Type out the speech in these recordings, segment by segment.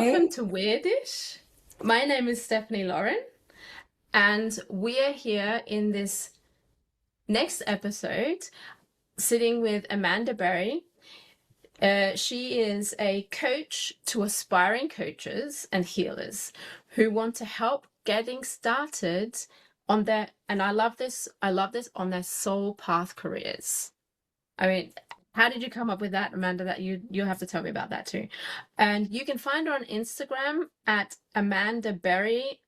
Welcome Hey. to Wyrdisch. My name is Stephanie Lauren, and we are here in this next episode sitting with Amanda Berry. She is a coach to aspiring coaches and healers who want to help getting started on their, and I love this, on their soul path careers. I mean, how did you come up with that, Amanda? That you'll have to tell me about that too. And you can find her on Instagram at Amanda Berry,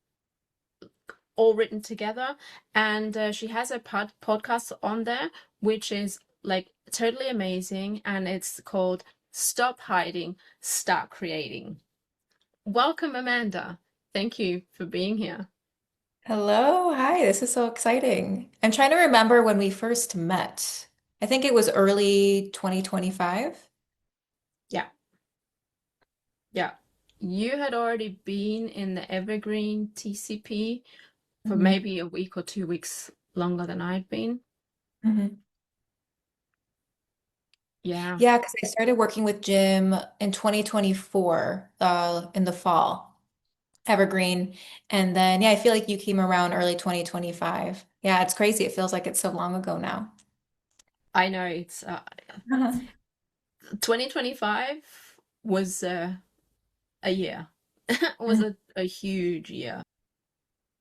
all written together. And she has a podcast on there, which is like totally amazing, and it's called "Stop Hiding, Start Creating." Welcome, Amanda. Thank you for being here. Hello. Hi. This is so exciting. I'm trying to remember when we first met. I think it was early 2025. Yeah, yeah. You had already been in the Evergreen TCP for Mhm. maybe a week or 2 weeks longer than I'd been. Mhm. Yeah, Yeah, because I started working with Jim in 2024, in the fall, Evergreen. And then, yeah, I feel like you came around early 2025. Yeah, it's crazy. It feels like it's so long ago now. I know it's Uh-huh. 2025 was a year. Was Mhm. a huge year.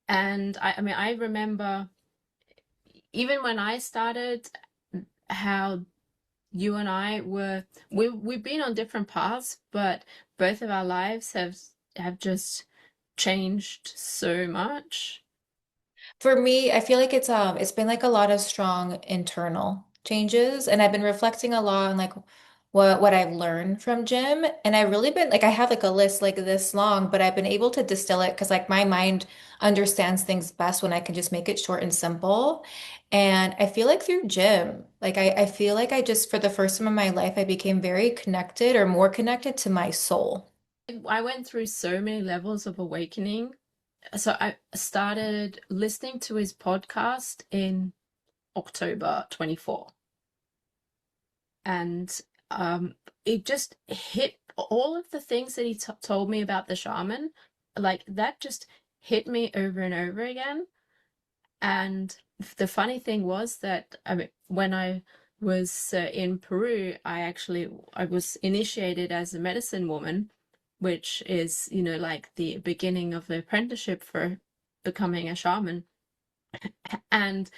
And I mean, I remember even when I started, how you and I were we've been on different paths, but both of our lives have just changed so much. For me, I feel like it's been like a lot of strong internal changes, and I've been reflecting a lot on like what I've learned from Jim, and I've really been like I have like a list like this long, but I've been able to distill it because like my mind understands things best when I can just make it short and simple. And I feel like through Jim, like I feel like I just for the first time in my life I became very connected or more connected to my soul. I went through so many levels of awakening. So I started listening to his podcast in October 24, and it just hit all of the things that he told me about the shaman, like that just hit me over and over again. And the funny thing was that, I mean, when I was in Peru, I was initiated as a medicine woman, which is, like the beginning of the apprenticeship for becoming a shaman. And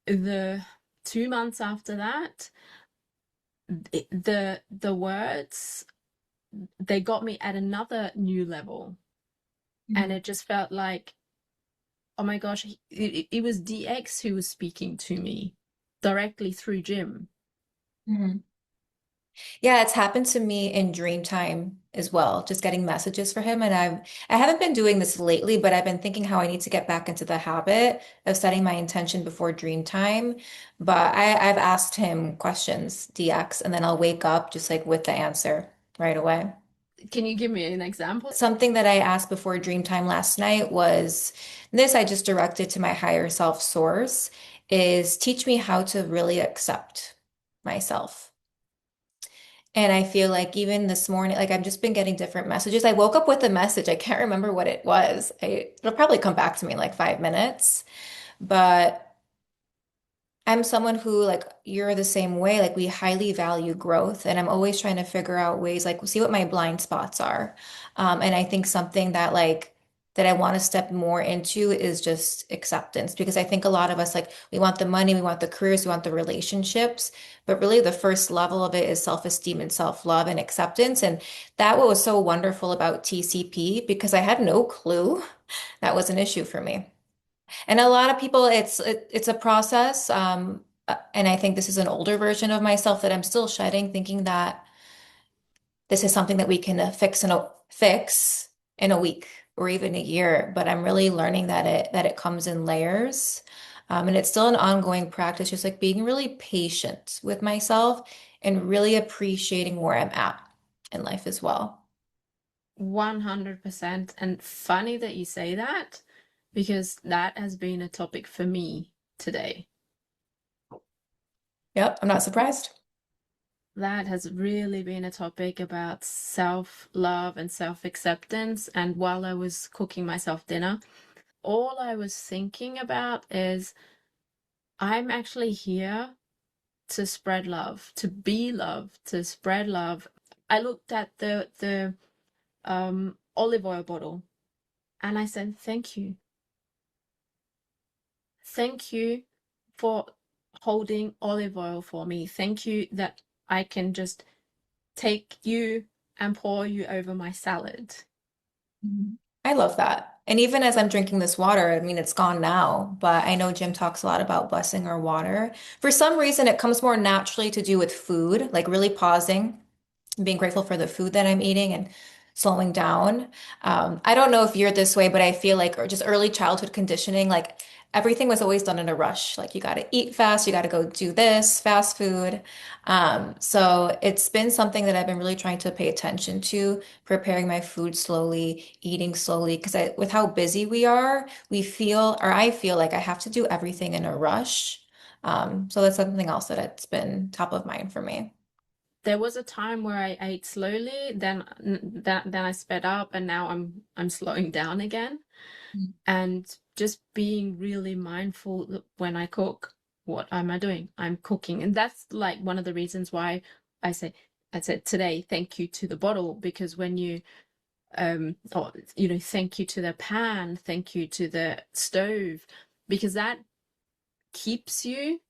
the 2 months after that, the words, they got me at another new level, and Mhm. it just felt like, oh my gosh, it was DX who was speaking to me directly through Jim. Mhm. Yeah, it's happened to me in dream time as well, just getting messages for him. And I haven't been doing this lately, but I've been thinking how I need to get back into the habit of setting my intention before dream time. But I've asked him questions, DX, and then I'll wake up just like with the answer right away. Can you give me an example? Something that I asked before dream time last night was this I just directed to my higher self source is teach me how to really accept myself. And I feel like even this morning, like I've just been getting different messages. I woke up with a message. I can't remember what it was. It'll probably come back to me in like 5 minutes. But I'm someone who, like, you're the same way. Like, we highly value growth. And I'm always trying to figure out ways, like, see what my blind spots are. And I think something that, like, that I want to step more into is just acceptance because I think a lot of us, like, we want the money, we want the careers, we want the relationships. But really, the first level of it is self-esteem and self-love and acceptance. And that what was so wonderful about TCP because I had no clue that was an issue for me. And a lot of people, it's a process. And I think this is an older version of myself that I'm still shedding, thinking that this is something that we can fix in a week or even a year. But I'm really learning that it comes in layers. And it's still an ongoing practice, just like being really patient with myself and really appreciating where I'm at in life as well. 100%. And funny that you say that, because that has been a topic for me today. Yep, I'm not surprised. that has really been a topic about self-love and self-acceptance. And while I was cooking myself dinner, all I was thinking about is I'm actually here to spread love, to be love, to spread love. I looked at the olive oil bottle and I said, thank you. Thank you for holding olive oil for me. Thank you that I can just take you and pour you over my salad. Mhm. I love that. And even as I'm drinking this water, I mean, it's gone now, but I know Jim talks a lot about blessing our water. For some reason, it comes more naturally to do with food, like really pausing, being grateful for the food that I'm eating and slowing down. I don't know if you're this way, but I feel like or just early childhood conditioning, like everything was always done in a rush. Like you got to eat fast, you got to go do this, fast food. So it's been something that I've been really trying to pay attention to, preparing my food slowly, eating slowly, because with how busy we are, we feel, or I feel like I have to do everything in a rush. So that's something else that it's been top of mind for me. There was a time where I ate slowly, then I sped up, and now I'm slowing down again. And just being really mindful that when I cook, what am I doing? I'm cooking. And that's like one of the reasons why I say I said today, thank you to the bottle, because when you or thank you to the pan, thank you to the stove, because that keeps you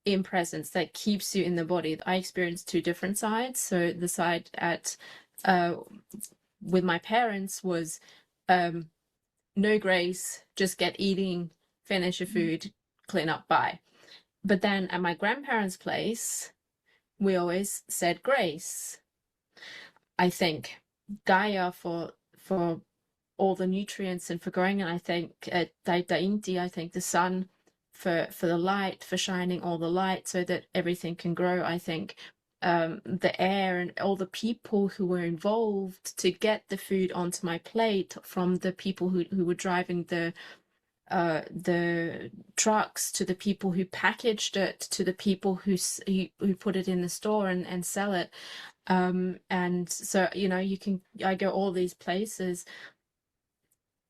in presence, that keeps you in the body. I experienced two different sides. So the side at uh with my parents was um no grace, just get eating, finish your food, clean up, bye. But then at my grandparents' place, we always said grace. I think Gaia for all the nutrients and for growing, and I think Dainti, I think the sun for the light, for shining all the light so that everything can grow. I think the air and all the people who were involved to get the food onto my plate, from the people who were driving the trucks, to the people who packaged it, to the people who put it in the store and sell it. And so I go all these places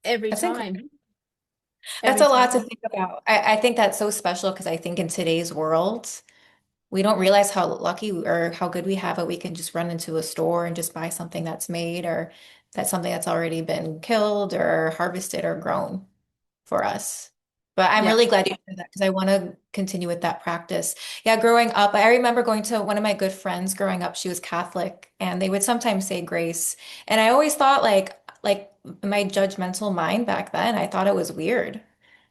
every That's incredible. time, That's every a lot to time. think about. I think that's so special because I think in today's world, we don't realize how lucky or how good we have it. We can just run into a store and just buy something that's made or that's something that's already been killed or harvested or grown for us. But I'm Yeah. really glad you said that because I want to continue with that practice. Yeah, growing up, I remember going to one of my good friends growing up. She was Catholic, and they would sometimes say grace. And I always thought like in my judgmental mind back then, I thought it was weird.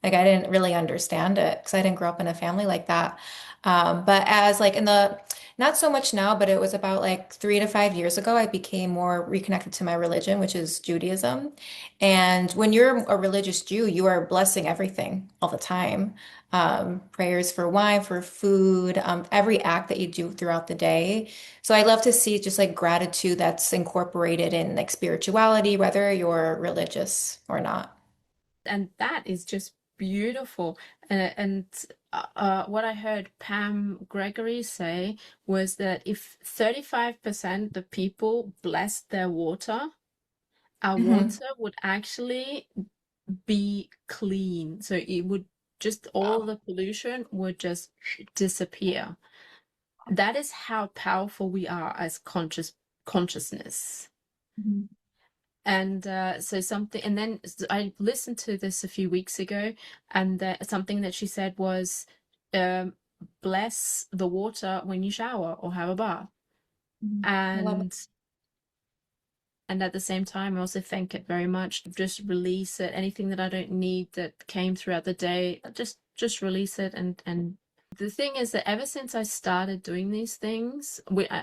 Like I didn't really understand it because I didn't grow up in a family like that. But as like in the not so much now, but it was about like 3 to 5 years ago, I became more reconnected to my religion, which is Judaism. And when you're a religious Jew, you are blessing everything all the time. Prayers for wine, for food, every act that you do throughout the day. So I love to see just like gratitude that's incorporated in like spirituality, whether you're religious or not. And that is just beautiful. And what I heard Pam Gregory say was that if 35% of people blessed their water, our Mhm. water would actually be clean. So it would just, all Wow. the pollution would just disappear. That is how powerful we are as consciousness. Mhm. And so something, and then I listened to this a few weeks ago, and something that she said was, um, bless the water when you shower or have a bath. Mhm. I love it. And at the same time, I also thank it very much. Just release it. Anything that I don't need that came throughout the day, just release it. And the thing is that ever since I started doing these things,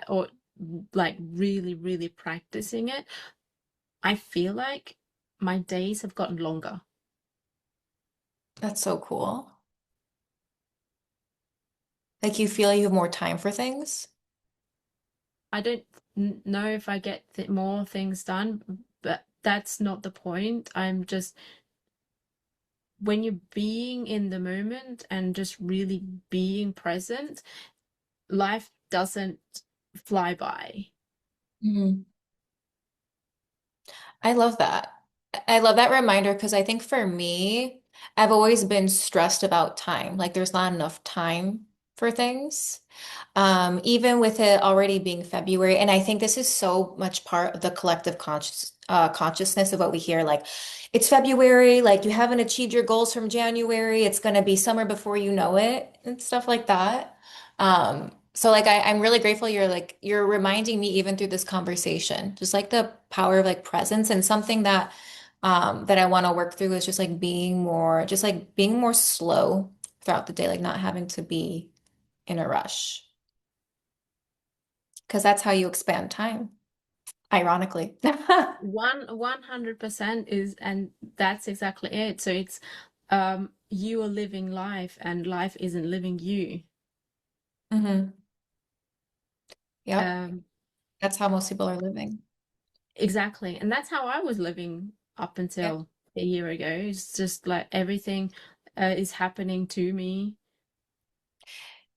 or like really, really practicing it, I feel like my days have gotten longer. That's so cool. Like you feel you have more time for things. I don't know if I get more things done, but that's not the point. I'm just, when you're being in the moment and just really being present, life doesn't. fly by. Mhm. I love that. I love that reminder because I think for me, I've always been stressed about time. Like there's not enough time for things. Even with it already being February, and I think this is so much part of the collective consciousness of what we hear. Like, it's February, like you haven't achieved your goals from January, it's gonna be summer before you know it, and stuff like that. So like I'm really grateful you're reminding me even through this conversation, just like the power of like presence and something that I want to work through is just like being more slow throughout the day, like not having to be in a rush because that's how you expand time, ironically. 100% is, and that's exactly it. So it's you are living life and life isn't living you. hmm Yep. Um, That's how most people are living. exactly. And that's how I was living up Yeah. until a year ago. It's just like everything is happening to me.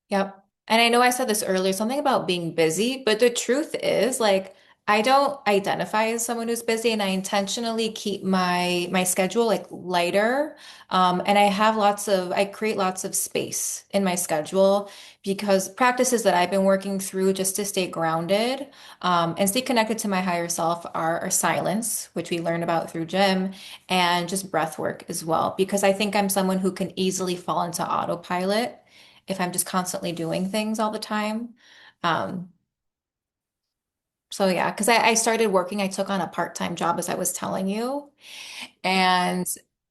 Yep. And I know I said this earlier, something about being busy, but the truth is, like, I don't identify as someone who's busy, and I intentionally keep my schedule like lighter. And I create lots of space in my schedule because practices that I've been working through just to stay grounded, and stay connected to my higher self are silence, which we learn about through gym, and just breath work as well. Because I think I'm someone who can easily fall into autopilot if I'm just constantly doing things all the time. Um, so yeah, because I started working, I took on a part-time job as I was telling you. And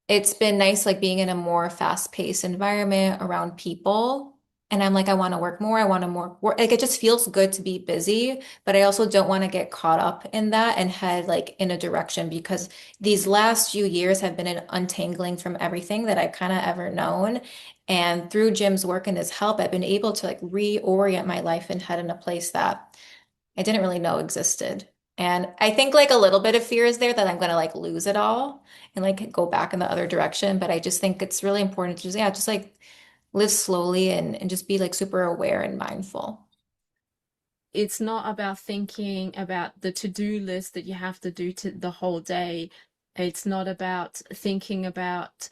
it's been nice like being in a more fast-paced environment around people. And I'm like, I want to work more. I want to more work. Like it just feels good to be busy, but I also don't want to get caught up in that and head like in a direction because these last few years have been an untangling from everything that I've kind of ever known. And through Jim's work and his help, I've been able to like reorient my life and head in a place that I didn't really know existed. And I think like a little bit of fear is there that I'm going to like lose it all and like go back in the other direction. But I just think it's really important to just, yeah, just like live slowly and just be like super aware and mindful. It's not about thinking about the to-do list that you have to do to the whole day. It's not about thinking about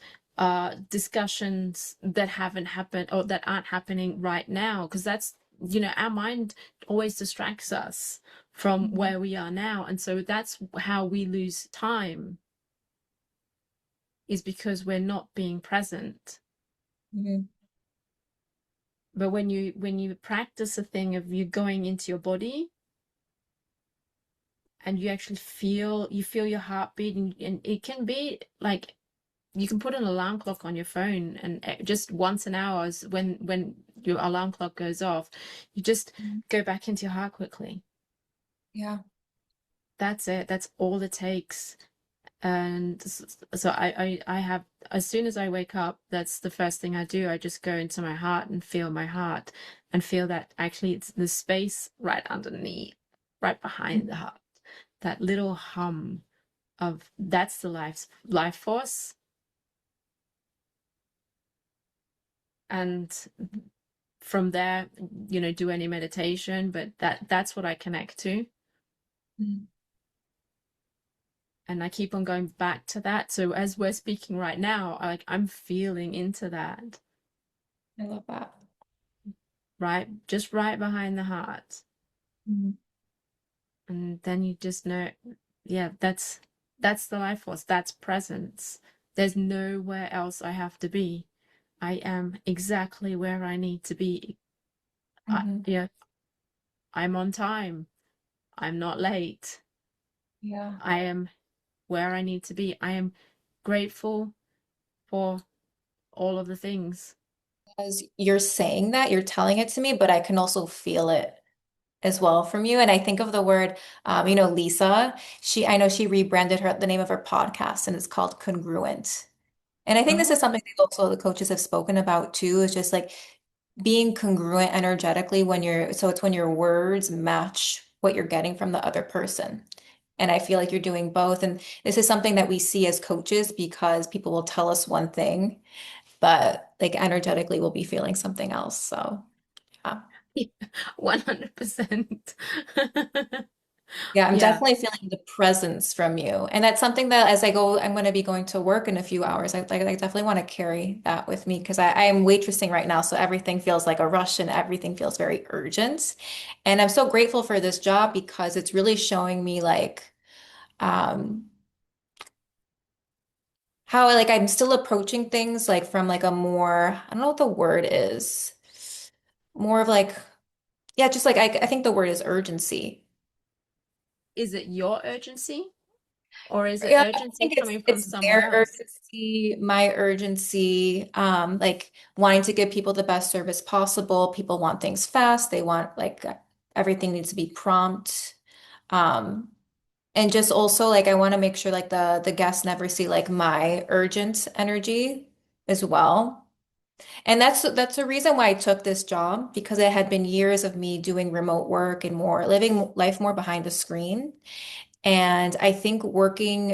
discussions that haven't happened or that aren't happening right now, because that's, our mind always distracts us from Mhm. where we are now. And so that's how we lose time, is because we're not being present. Mhm. But when you practice a thing of you going into your body and you actually feel your heartbeat, and it can be like you can put an alarm clock on your phone, and just once an hour is when your alarm clock goes off, you just Mhm. go back into your heart quickly. Yeah. That's it. That's all it takes. And so I have, as soon as I wake up, that's the first thing I do. I just go into my heart and feel my heart and feel that actually it's the space right underneath, right behind the Mhm. heart, that little hum of, that's the life force. And from there, do any meditation, but that's what I connect to. Mhm. And I keep on going back to that. So as we're speaking right now, I'm feeling into that, I love that. right? Just right behind the heart. Mhm. And then you just know, yeah, that's the life force. That's presence. There's nowhere else I have to be. I am exactly where I need to be. Mhm. Yeah, I'm on time. I'm not late. Yeah. I am where I need to be. I am grateful for all of the things. As you're saying that, you're telling it to me, but I can also feel it as well from you. And I think of the word, Lisa, I know she rebranded the name of her podcast and it's called Congruent. And I think this is Oh, something that also the coaches have spoken about too, is just like being congruent energetically so it's when your words match what you're getting from the other person. And I feel like you're doing both. And this is something that we see as coaches because people will tell us one thing, but like energetically we'll be feeling something else. So, yeah. 100%. Yeah, I'm Yeah. definitely feeling the presence from you. And that's something that as I go, I'm going to be going to work in a few hours. I definitely want to carry that with me because I am waitressing right now. So everything feels like a rush and everything feels very urgent. And I'm so grateful for this job because it's really showing me um, how like I'm still approaching things like from like a more, I don't know what the word is, more of like, yeah, just like I think the word is urgency. Is it your urgency or is it Yeah, I urgency think coming from it's somewhere their else? urgency, my urgency, like wanting to give people the best service possible. People want things fast. They want like everything needs to be prompt. Um, and just also like I want to make sure like the guests never see like my urgent energy as well. And that's the reason why I took this job because it had been years of me doing remote work and more living life more behind the screen. And I think working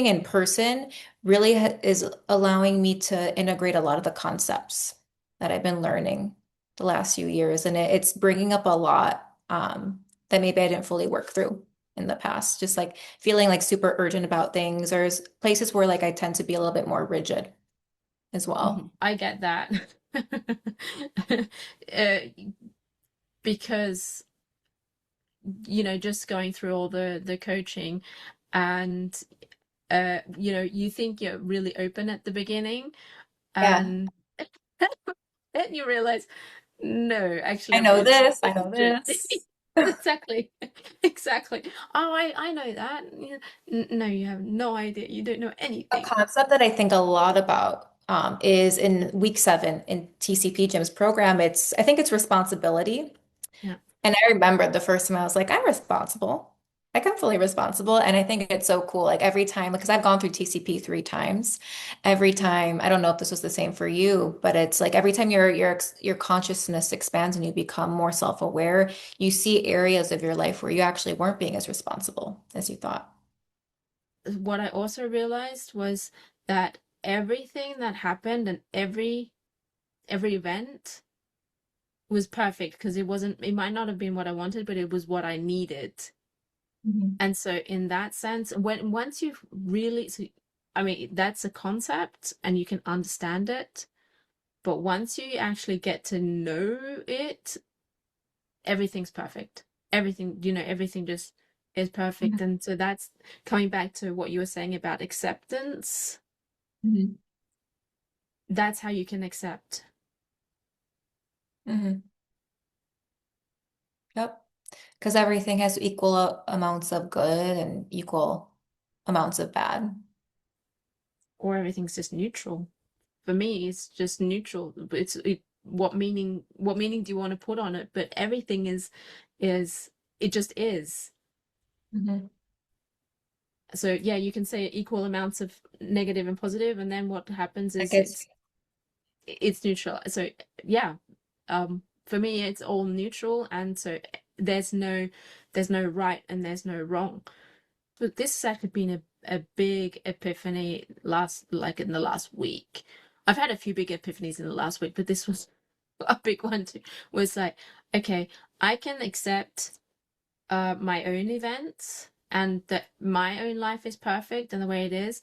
in person really is allowing me to integrate a lot of the concepts that I've been learning the last few years. And it's bringing up a lot that maybe I didn't fully work through in the past. Just like feeling like super urgent about things. There's places where like I tend to be a little bit more rigid as well. I get that. Uh, because just going through all the coaching and you think you're really open at the beginning Yeah, and then you realize no, actually I I'm know really this. I know rigid. this. Exactly. Exactly. Oh, I know that. Yeah. No, you have no idea. You don't know A anything. concept that I think a lot about is in week 7 in TCP Jim's program. I think it's responsibility. Yeah. And I remember the first time I was like, I'm responsible. Like I'm fully responsible. And I think it's so cool. Like every time, because I've gone through TCP 3 times, every time, I don't know if this was the same for you, but it's like every time your consciousness expands and you become more self-aware, you see areas of your life where you actually weren't being as responsible as you thought. What I also realized was that everything that happened and every event was perfect because it might not have been what I wanted, but it was what I needed. Mhm. And so in that sense, when once you've really so, I mean, that's a concept and you can understand it, but once you actually get to know it, everything's perfect. Everything just is perfect. And so that's coming back to what you were saying about acceptance. Mhm. That's how you can accept. Mhm. Yep. Because everything has equal amounts of good and equal amounts of bad. Or everything's just neutral. For me, it's just neutral. What meaning do you want to put on it? But everything is it just is. Mhm. So yeah, you can say equal amounts of negative and positive, and then what happens I is guess. it's neutral. So yeah, for me it's all neutral, and so there's no right and there's no wrong. But this has actually been a big epiphany in the last week. I've had a few big epiphanies in the last week, but this was a big one too. Was like, okay, I can accept my own events and that my own life is perfect and the way it is.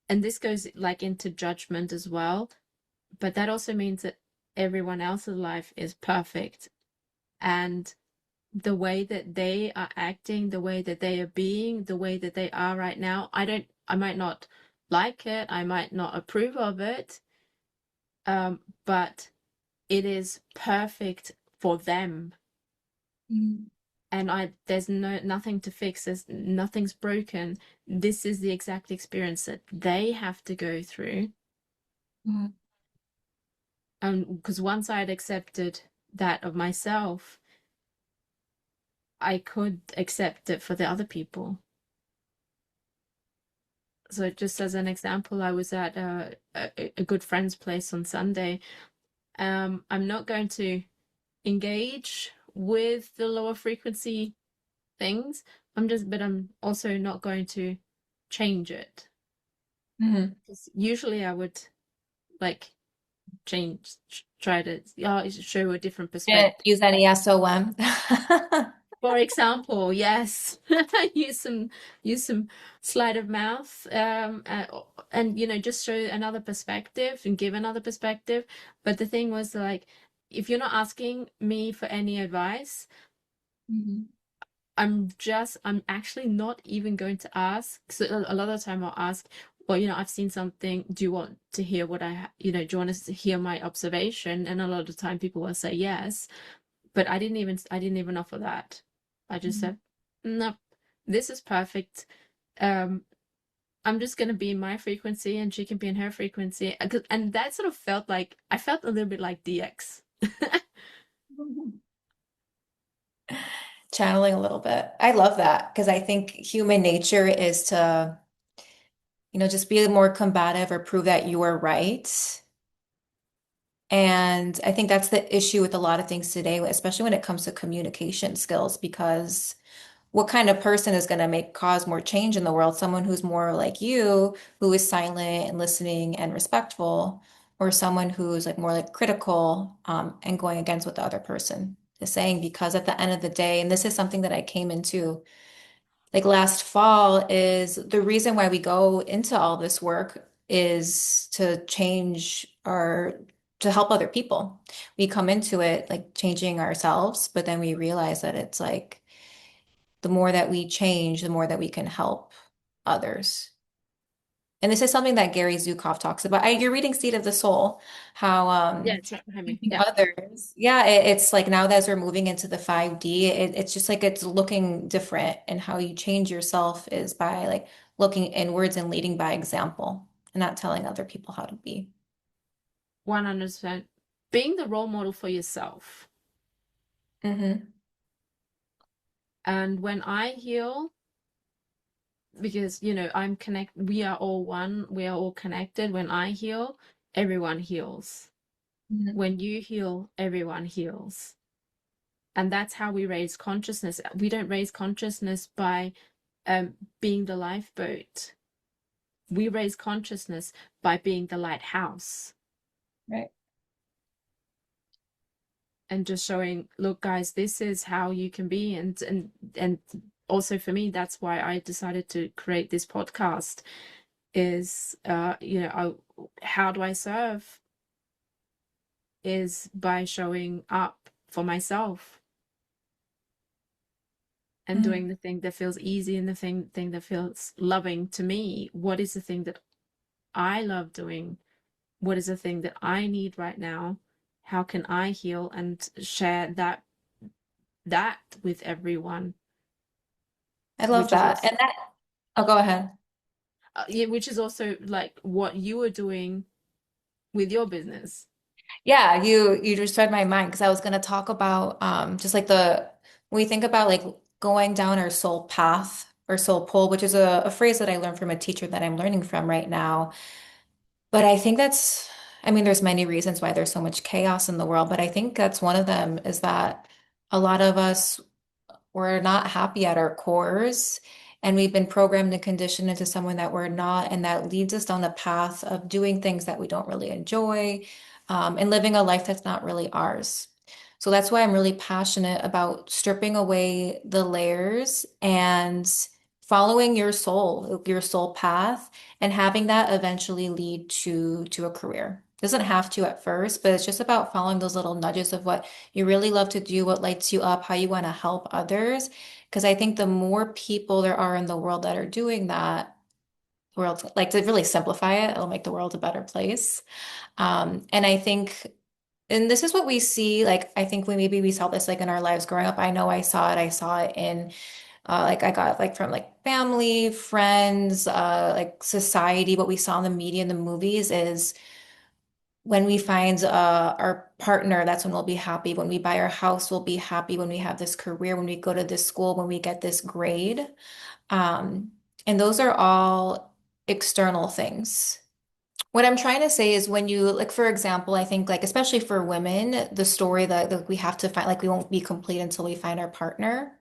And this goes like into judgment as well. But that also means that everyone else's life is perfect. And the way that they are acting, the way that they are being, the way that they are right now, I might not like it, I might not approve of it, but it is perfect for them. Mhm. And there's nothing to fix, there's nothing's broken. This is the exact experience that they have to go through. Mhm. Because once I had accepted that of myself, I could accept it for the other people. So just as an example, I was at a good friend's place on Sunday. I'm not going to engage with the lower frequency things. But I'm also not going to change it. Mhm. 'Cause usually I would like change, try to show a different And perspective. use any SOM. For example, yes, use some use some sleight of mouth, and just show another perspective and give another perspective. But the thing was like, if you're not asking me for any advice, Mhm. I'm actually not even going to ask. So a lot of the time I'll ask, well, I've seen something. Do you want to hear what do you want us to hear my observation? And a lot of the time people will say yes, but I didn't even offer that. I just Mhm. said, no, this is perfect. Um, I'm just gonna be in my frequency and she can be in her frequency. And that sort of felt like I felt a little bit like DX. Channeling a little bit. I love that because I think human nature is to, just be more combative or prove that you are right. And I think that's the issue with a lot of things today, especially when it comes to communication skills, because what kind of person is going to make cause more change in the world? Someone who's more like you, who is silent and listening and respectful, or someone who's like more like critical, and going against what the other person is saying? Because at the end of the day, and this is something that I came into like last fall, is the reason why we go into all this work is to change or to help other people. We come into it like changing ourselves, but then we realize that it's like the more that we change, the more that we can help others. And this is something that Gary Zukov talks about. You're reading Seed of the Soul, how Yeah, it's right behind me. helping Yeah. others. Yeah, it's like now that as we're moving into the 5D, it's just like it's looking different, and how you change yourself is by like looking inwards and leading by example and not telling other people how to be. 100%. Being the role model for yourself. Hmm. And when I heal, because we are all one, we are all connected. When I heal, everyone heals. Hmm. When you heal, everyone heals. And that's how we raise consciousness. We don't raise consciousness by being the lifeboat. We raise consciousness by being the lighthouse Right. and just showing, look, guys, this is how you can be. And also for me, that's why I decided to create this podcast. Is how do I serve? Is by showing up for myself and Mhm. doing the thing that feels easy and the thing that feels loving to me. What is the thing that I love doing? What is the thing that I need right now? How can I heal and share that with everyone? I love Which is that. also And that, oh, go ahead. yeah, which is also like what you are doing with your business. Yeah, you just read my mind because I was going to talk about just like when we think about like going down our soul path or soul pull, which is a phrase that I learned from a teacher that I'm learning from right now. But I think I mean, there's many reasons why there's so much chaos in the world, but I think that's one of them is that a lot of us, we're not happy at our cores, and we've been programmed and conditioned into someone that we're not, and that leads us down the path of doing things that we don't really enjoy, and living a life that's not really ours. So that's why I'm really passionate about stripping away the layers and following your soul path, and having that eventually lead to a career. Doesn't have to at first, but it's just about following those little nudges of what you really love to do, what lights you up, how you want to help others. Because I think the more people there are in the world that are doing that, world, like to really simplify it, it'll make the world a better place. And I think, and this is what we see, like I think maybe we saw this like in our lives growing up. I know I saw it in like I got like from like family, friends, like society. What we saw in the media and the movies is when we find our partner, that's when we'll be happy. When we buy our house, we'll be happy. When we have this career, when we go to this school, when we get this grade. Um, and those are all external things. What I'm trying to say is when you, like, for example, I think, like, especially for women, the story that we have to find, like, we won't be complete until we find our partner.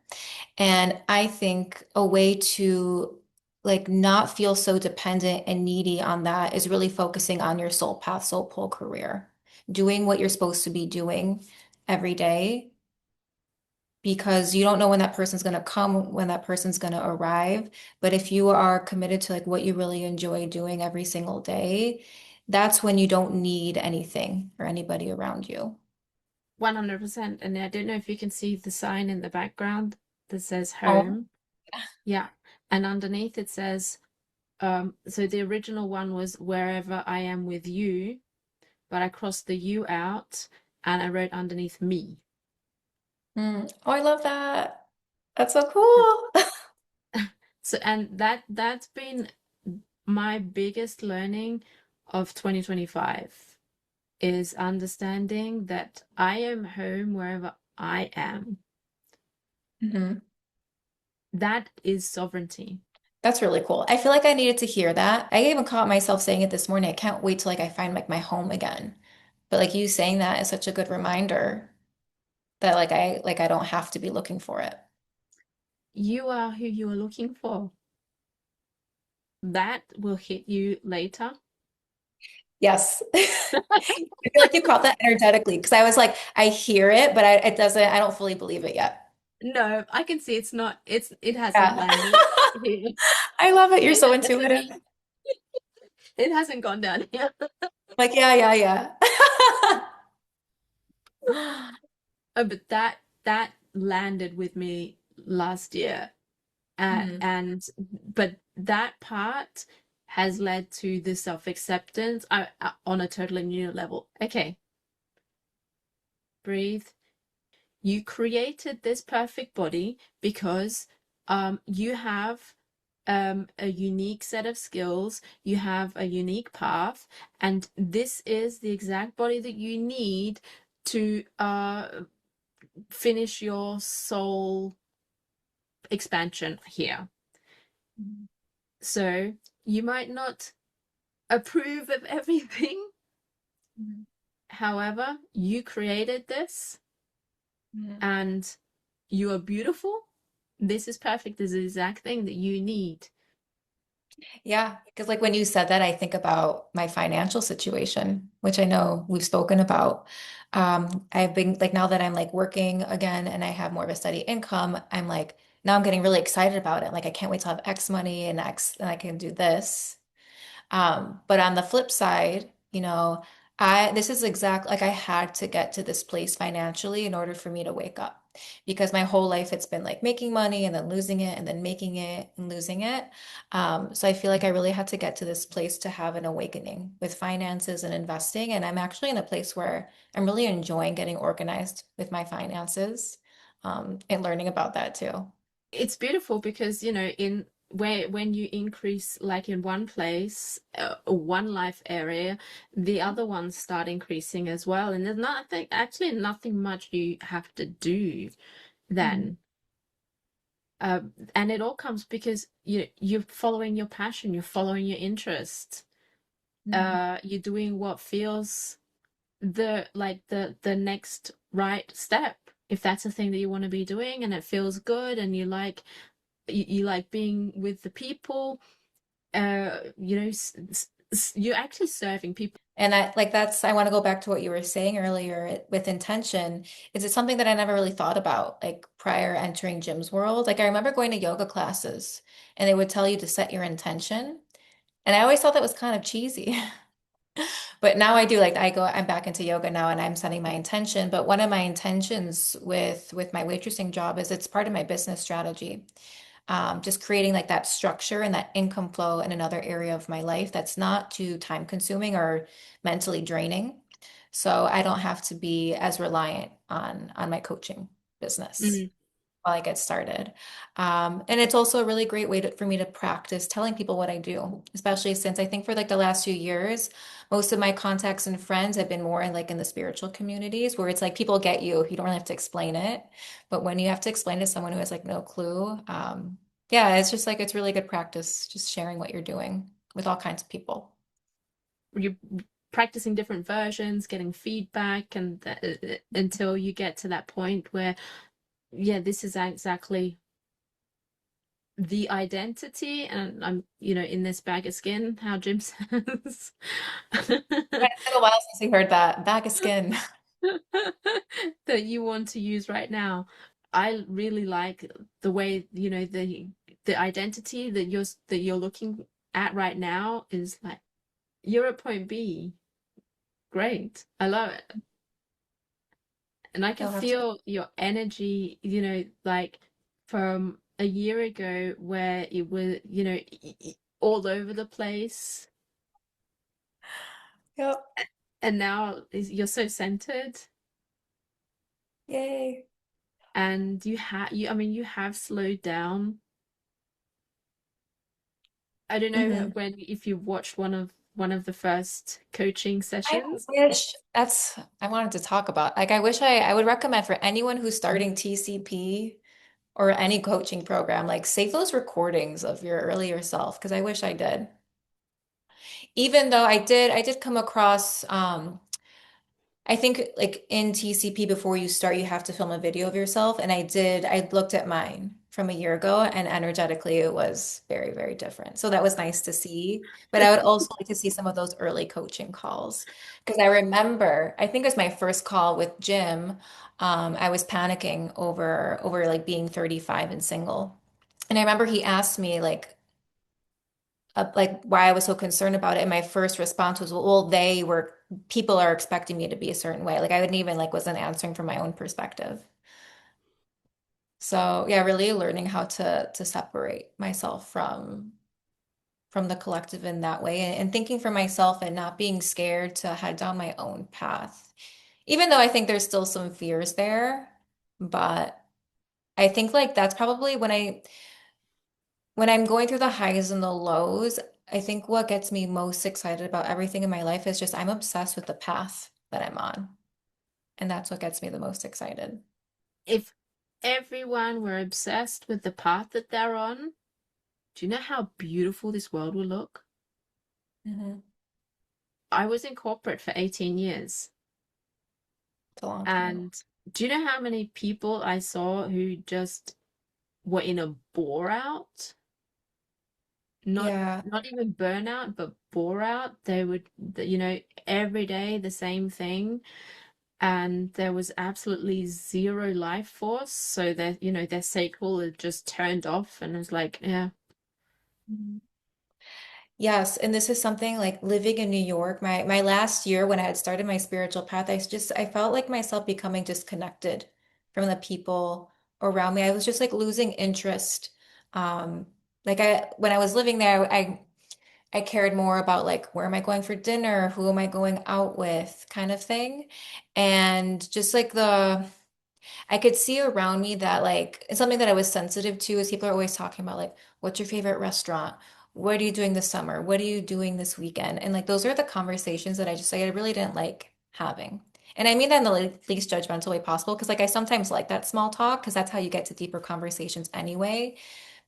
And I think a way to like not feel so dependent and needy on that is really focusing on your soul path, soul pull career. doing what you're supposed to be doing every day because you don't know when that person's going to come, when that person's going to arrive. But if you are committed to like what you really enjoy doing every single day, that's when you don't need anything or anybody around you. 100%. And I don't know if you can see the sign in the background that says Oh, home. Yeah. And underneath it says, so the original one was wherever I am with you, but I crossed the you out and I wrote underneath me. oh, I love that. That's so cool. So, and that's been my biggest learning of 2025 is understanding that I am home wherever I am. Mhm. That is sovereignty. That's really cool. I feel like I needed to hear that. I even caught myself saying it this morning. I can't wait till like I find like my home again. But like you saying that is such a good reminder that like I don't have to be looking for it. You are who you are looking for. That will hit you later. Yes. I feel like you caught that energetically because I was like, I hear it, but it doesn't, I don't fully believe it yet. No, I can see it's not, it hasn't Yeah. landed here. I love it. You're so It intuitive. hasn't gone down here. Like, yeah, yeah, yeah. Oh, but that landed with me last year. Mhm. And but that part has led to the self-acceptance on a totally new level. Okay, breathe. You created this perfect body because you have a unique set of skills, you have a unique path, and this is the exact body that you need to finish your soul expansion here. So you might not approve of everything. Mhm. However, you created this Mhm. and you are beautiful. This is perfect. This is the exact thing that you need. Yeah, because like when you said that, I think about my financial situation, which I know we've spoken about. I've been like now that I'm like working again and I have more of a steady income, I'm like now I'm getting really excited about it. Like I can't wait to have X money and X and I can do this. But on the flip side, I this is exact like I had to get to this place financially in order for me to wake up. Because my whole life it's been like making money and then losing it and then making it and losing it. So I feel like I really had to get to this place to have an awakening with finances and investing. And I'm actually in a place where I'm really enjoying getting organized with my finances, and learning about that too. It's beautiful because, in where when you increase like in one place, one life area, the other ones start increasing as well. And there's nothing, actually nothing much you have to do Mhm. then. And it all comes because you're following your passion, you're following your interest. Mhm. You're doing what feels the next right step. If that's the thing that you want to be doing and it feels good and you like being with the people, you're actually serving people. And I like that's I want to go back to what you were saying earlier with intention. Is it something that I never really thought about like prior entering Jim's world? Like I remember going to yoga classes and they would tell you to set your intention. And I always thought that was kind of cheesy. But now I do like I'm back into yoga now and I'm setting my intention. But one of my intentions with my waitressing job is it's part of my business strategy. Just creating like that structure and that income flow in another area of my life that's not too time consuming or mentally draining. So I don't have to be as reliant on my coaching business Mm. while I get started. And it's also a really great way for me to practice telling people what I do, especially since I think for like the last few years, most of my contacts and friends have been more in like in the spiritual communities where it's like people get you, you don't really have to explain it. But when you have to explain to someone who has like no clue, yeah, it's just like it's really good practice just sharing what you're doing with all kinds of people. You're practicing different versions, getting feedback, and until you get to that point where, yeah, this is exactly the identity, and I'm, in this bag of skin, how Jim says. It's been a while since we heard that. Bag of skin. That you want to use right now. I really like the way, the identity that you're looking at right now is like you're at point B. Great. I love it. And I can You'll have to. feel your energy, like from a year ago where it was, all over the place. Yep. And now you're so centered, Yay. and I mean, you have slowed down. I don't know Hmm. if you watched one of the first coaching I sessions. wish that's I wanted to talk about. Like I wish I would recommend for anyone who's starting TCP or any coaching program, like save those recordings of your earlier self because I wish I did. Even though I did come across I think like in TCP before you start you have to film a video of yourself and I looked at mine from a year ago and energetically it was very, very different. So that was nice to see. But I would also like to see some of those early coaching calls because I remember I think it was my first call with Jim. I was panicking over like being 35 and single. And I remember he asked me like why I was so concerned about it. And my first response was, well, people are expecting me to be a certain way. Like I wouldn't even like wasn't answering from my own perspective. So yeah, really learning how to separate myself from the collective in that way and thinking for myself and not being scared to head down my own path. Even though I think there's still some fears there, but I think like that's probably when I'm going through the highs and the lows, I think what gets me most excited about everything in my life is just I'm obsessed with the path that I'm on. And that's what gets me the most excited. If everyone were obsessed with the path that they're on, do you know how beautiful this world would look? Hmm. I was in corporate for 18 years. It's a long time. And do you know how many people I saw who just were in a bore out? Not Yeah. not even burnout, but bore out. They would, every day the same thing, and there was absolutely zero life force. So that, their sacral had just turned off, and it's like, yeah, Mhm. Yes, and this is something like living in New York, my last year when I had started my spiritual path, I felt like myself becoming disconnected from the people around me. I was just like losing interest. Um, like I when I was living there, I cared more about like where am I going for dinner, who am I going out with, kind of thing. And just like I could see around me that like it's something that I was sensitive to is people are always talking about like what's your favorite restaurant? What are you doing this summer? What are you doing this weekend? And like those are the conversations that I just like I really didn't like having. And I mean that in the least judgmental way possible because like I sometimes like that small talk because that's how you get to deeper conversations anyway.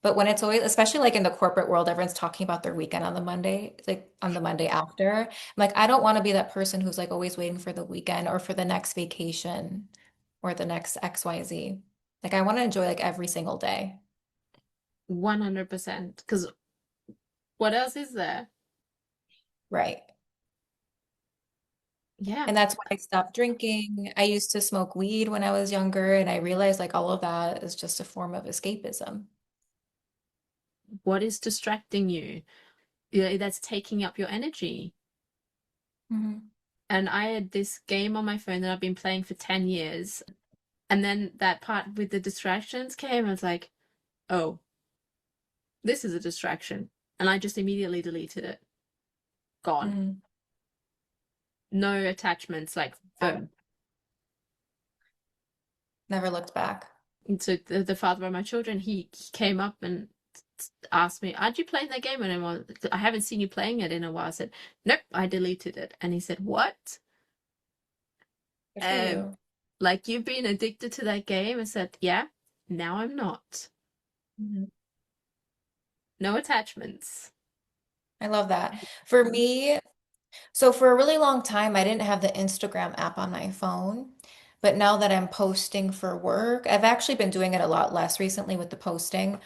But when it's always, especially like in the corporate world, everyone's talking about their weekend on the Monday, like on the Monday after. I'm like, I don't want to be that person who's like always waiting for the weekend or for the next vacation or the next XYZ. Like I want to enjoy like every single day. 100%. Because what else is there? Right. Yeah. And that's why I stopped drinking. I used to smoke weed when I was younger, and I realized like all of that is just a form of escapism. What is distracting you? Yeah, that's taking up your energy. Hmm. And I had this game on my phone that I've been playing for 10 years. And then that part with the distractions came. I was like, oh, this is a distraction. And I just immediately deleted it. Gone. Hmm. No attachments, like boom. Never looked back. And so the father of my children, he came up and asked me, "Aren't you playing that game?" And I haven't seen you playing it in a while. I said, "Nope, I deleted it." And he said, "What? Good for Um, you. like you've been addicted to that game?" I said, "Yeah, now I'm not. Mhm. No attachments." I love that. For me, so for a really long time, I didn't have the Instagram app on my phone. But now that I'm posting for work, I've actually been doing it a lot less recently with the posting.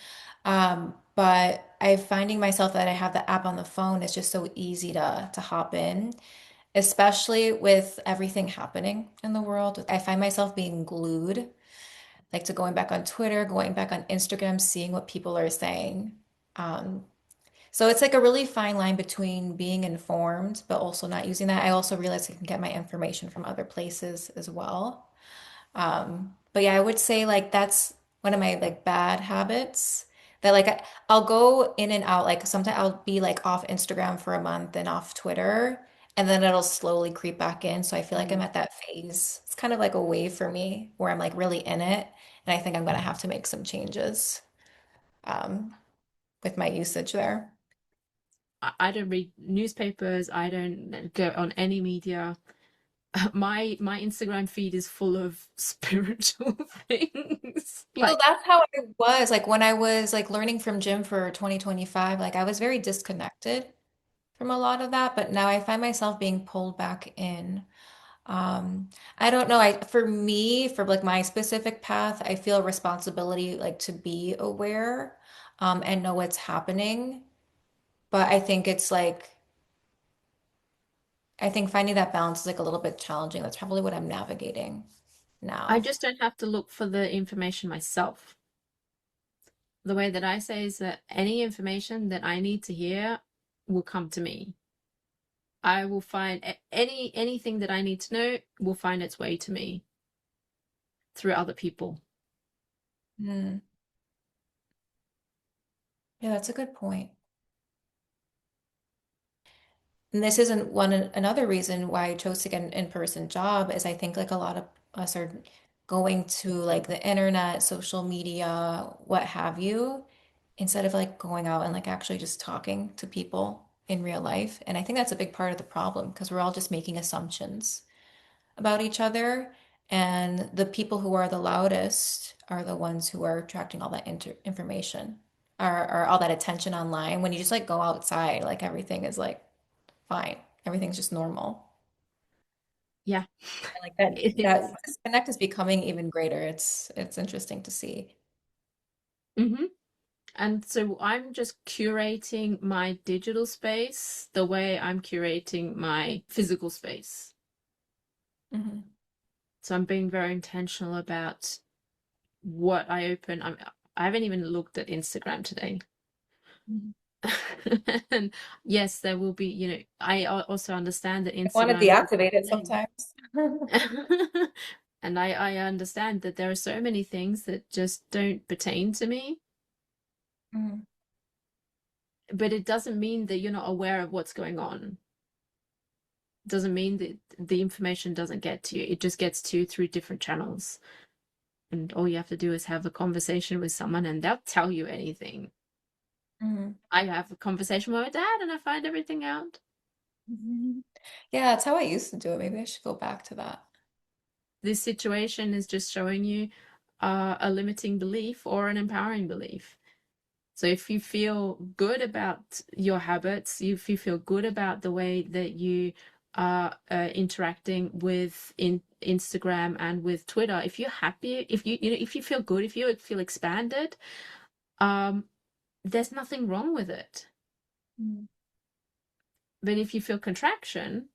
But I'm finding myself that I have the app on the phone. It's just so easy to hop in, especially with everything happening in the world. I find myself being glued, like to going back on Twitter, going back on Instagram, seeing what people are saying. Um, so it's like a really fine line between being informed, but also not using that. I also realize I can get my information from other places as well. But yeah, I would say like that's one of my like bad habits that like I'll go in and out. Like sometimes I'll be like off Instagram for a month and off Twitter, and then it'll slowly creep back in. So I feel like I'm Mm. at that phase. It's kind of like a wave for me where I'm like really in it, and I think I'm gonna have to make some changes um, with my usage there. I don't read newspapers. I don't go on any media. My Instagram feed is full of spiritual things. So Like, that's how I was like when I was like learning from Jim for 2025. Like I was very disconnected from a lot of that, but now I find myself being pulled back in. Um, I don't know. For me, for like my specific path, I feel responsibility like to be aware, and know what's happening. But I think it's like I think finding that balance is like a little bit challenging. That's probably what I'm navigating I now. just don't have to look for the information myself. The way that I say is that any information that I need to hear will come to me. I will find anything that I need to know will find its way to me through other people. Hmm. Yeah, that's a good point. And this isn't another reason why I chose to get an in-person job is I think like a lot of us are going to like the internet, social media, what have you, instead of like going out and like actually just talking to people in real life. And I think that's a big part of the problem because we're all just making assumptions about each other. And the people who are the loudest are the ones who are attracting all that information or all that attention online. When you just like go outside, like everything is like fine. Everything's just normal. Yeah, And like that it is. that disconnect is becoming even greater. It's interesting to see. Hmm. And so I'm just curating my digital space the way I'm curating my physical space. Hmm. So I'm being very intentional about what I open. I haven't even looked at Instagram today. Hmm. And yes, there will be, I also understand that I want to Instagram is deactivate it thing. sometimes. And I understand that there are so many things that just don't pertain to me, Mhm. but it doesn't mean that you're not aware of what's going on. It doesn't mean that the information doesn't get to you. It just gets to you through different channels. And all you have to do is have a conversation with someone and they'll tell you anything. Mhm. I have a conversation with my dad and I find everything out. Mhm. Yeah, that's how I used to do it. Maybe I should go back to that. This situation is just showing you a limiting belief or an empowering belief. So if you feel good about your habits, if you feel good about the way that you are interacting with Instagram and with Twitter, if you're happy, if you feel good, if you feel expanded, um, there's nothing wrong with it. Mhm. But if you feel contraction,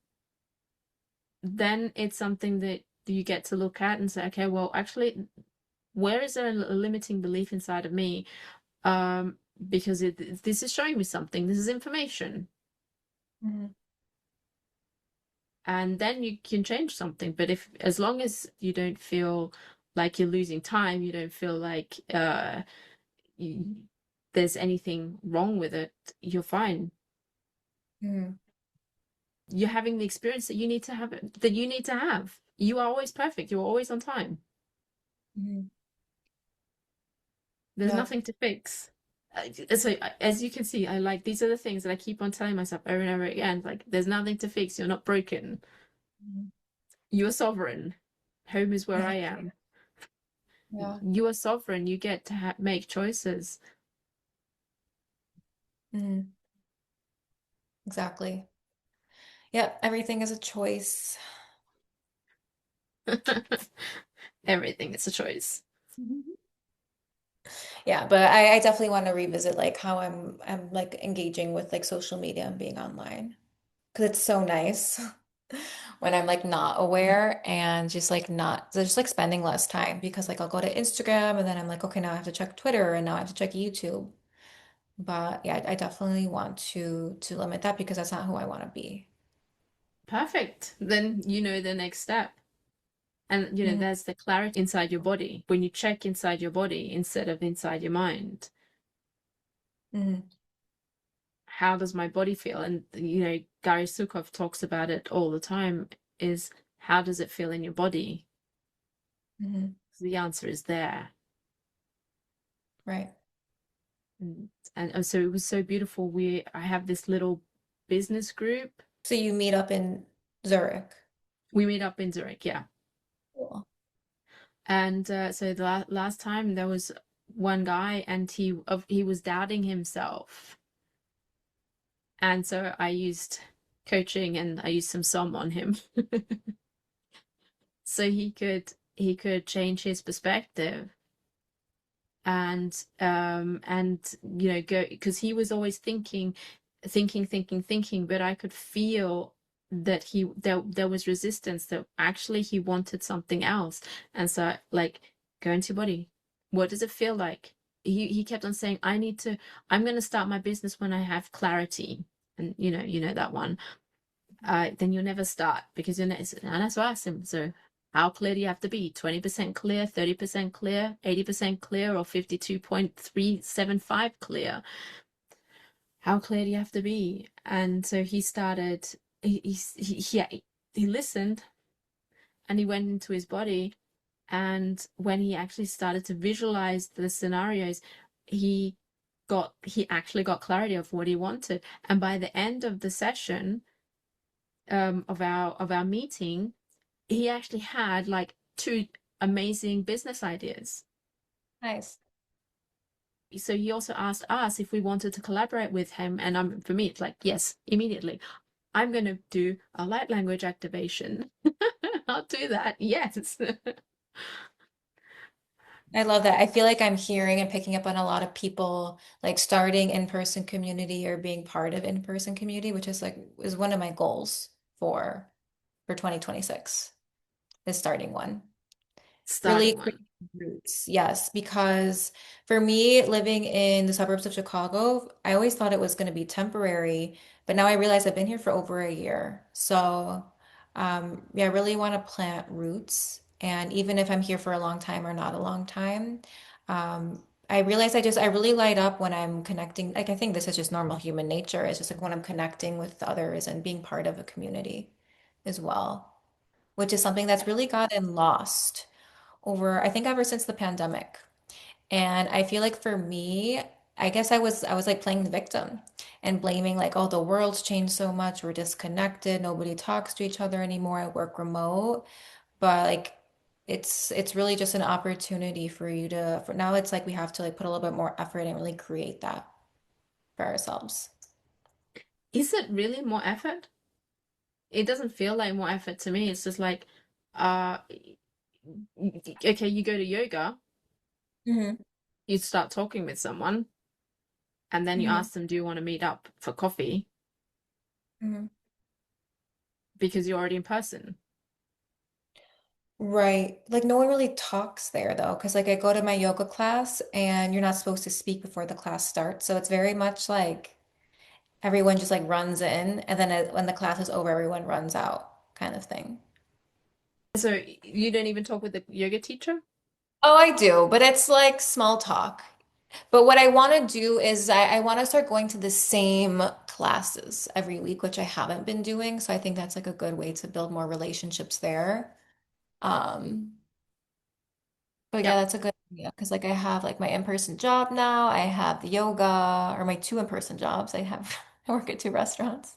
then it's something that you get to look at and say, okay, well, actually, where is there a limiting belief inside of me? Um, because this is showing me something. This is information. Mhm. And then you can change something. But if, as long as you don't feel like you're losing time, you don't feel like you, there's anything wrong with it, you're fine. Mhm. You're having the experience that you need to have, that you need to have. You are always perfect. You're always on time. Mhm. There's Yeah. nothing to fix. So as you can see, I like these are the things that I keep on telling myself over and over again. Like, there's nothing to fix. You're not broken. Mhm. You are sovereign. Home is where Yeah. I am. Yeah. You are sovereign. You get to make choices. Mhm. Exactly. Yep, everything is a choice. Everything is a choice. Mhm. Yeah, but I definitely want to revisit like how I'm like engaging with like social media and being online. Because it's so nice when I'm like not aware and just like not just like spending less time because like I'll go to Instagram and then I'm like, okay, now I have to check Twitter and now I have to check YouTube. But yeah, I definitely want to limit that because that's not who I want to be. Perfect. Then you know the next step. And Hmm. there's the clarity inside your body. When you check inside your body instead of inside your mind, Hmm. how does my body feel? And Gary Sukov talks about it all the time, is how does it feel in your body? Hmm. The answer is there. Right. And so it was so beautiful. I have this little business group. So you meet up in Zurich. We meet up in Zurich, yeah. Cool. And so the last time there was one guy, and he was doubting himself, and so I used coaching and I used some som on him, so he could change his perspective, and go, because he was always thinking, but I could feel that there was resistance, that actually he wanted something else. And so, like, go into your body. What does it feel like? He kept on saying, I'm going to start my business when I have clarity. And you know that one. Then you'll never start, because you're not. And that's what I asked him. So how clear do you have to be? 20% clear, 30% clear, 80% clear, or 52.375 clear? How clear do you have to be? And so he started. He listened, and he went into his body. And when he actually started to visualize the scenarios, he he actually got clarity of what he wanted. And by the end of the session, of our meeting, he actually had like two amazing business ideas. Nice. So he also asked us if we wanted to collaborate with him, and for me, it's like, yes, immediately. I'm going to do a light language activation. I'll do that. Yes. I love that. I feel like I'm hearing and picking up on a lot of people like starting in-person community or being part of in-person community, which is like is one of my goals for 2026 is starting one. Really Starting create one. roots, yes, because for me, living in the suburbs of Chicago, I always thought it was going to be temporary, but now I realize I've been here for over a year. So, yeah, I really want to plant roots. And even if I'm here for a long time or not a long time, I realize I really light up when I'm connecting. Like, I think this is just normal human nature. It's just like when I'm connecting with others and being part of a community as well, which is something that's really gotten lost I think ever since the pandemic. And I feel like for me, I guess I was like playing the victim and blaming like, oh, the world's changed so much, we're disconnected, nobody talks to each other anymore, I work remote. But like it's really just an opportunity for you to for now it's like we have to like put a little bit more effort and really create that for ourselves. Is it really more effort? It doesn't feel like more effort to me. It's just like, uh, okay, you go to yoga, Hmm. you start talking with someone, and then you Hmm. ask them, do you want to meet up for coffee? Hmm. Because you're already in person. Right. Like no one really talks there though, because like I go to my yoga class and you're not supposed to speak before the class starts. So it's very much like everyone just like runs in and then when the class is over, everyone runs out kind of thing. So you don't even talk with the yoga teacher? Oh, I do, but it's like small talk. But what I want to do is I want to start going to the same classes every week, which I haven't been doing. So I think that's like a good way to build more relationships there. Um, But yeah, Yep. that's a good idea because like I have like my in-person job now. I have the yoga or my two in-person jobs. I work at two restaurants.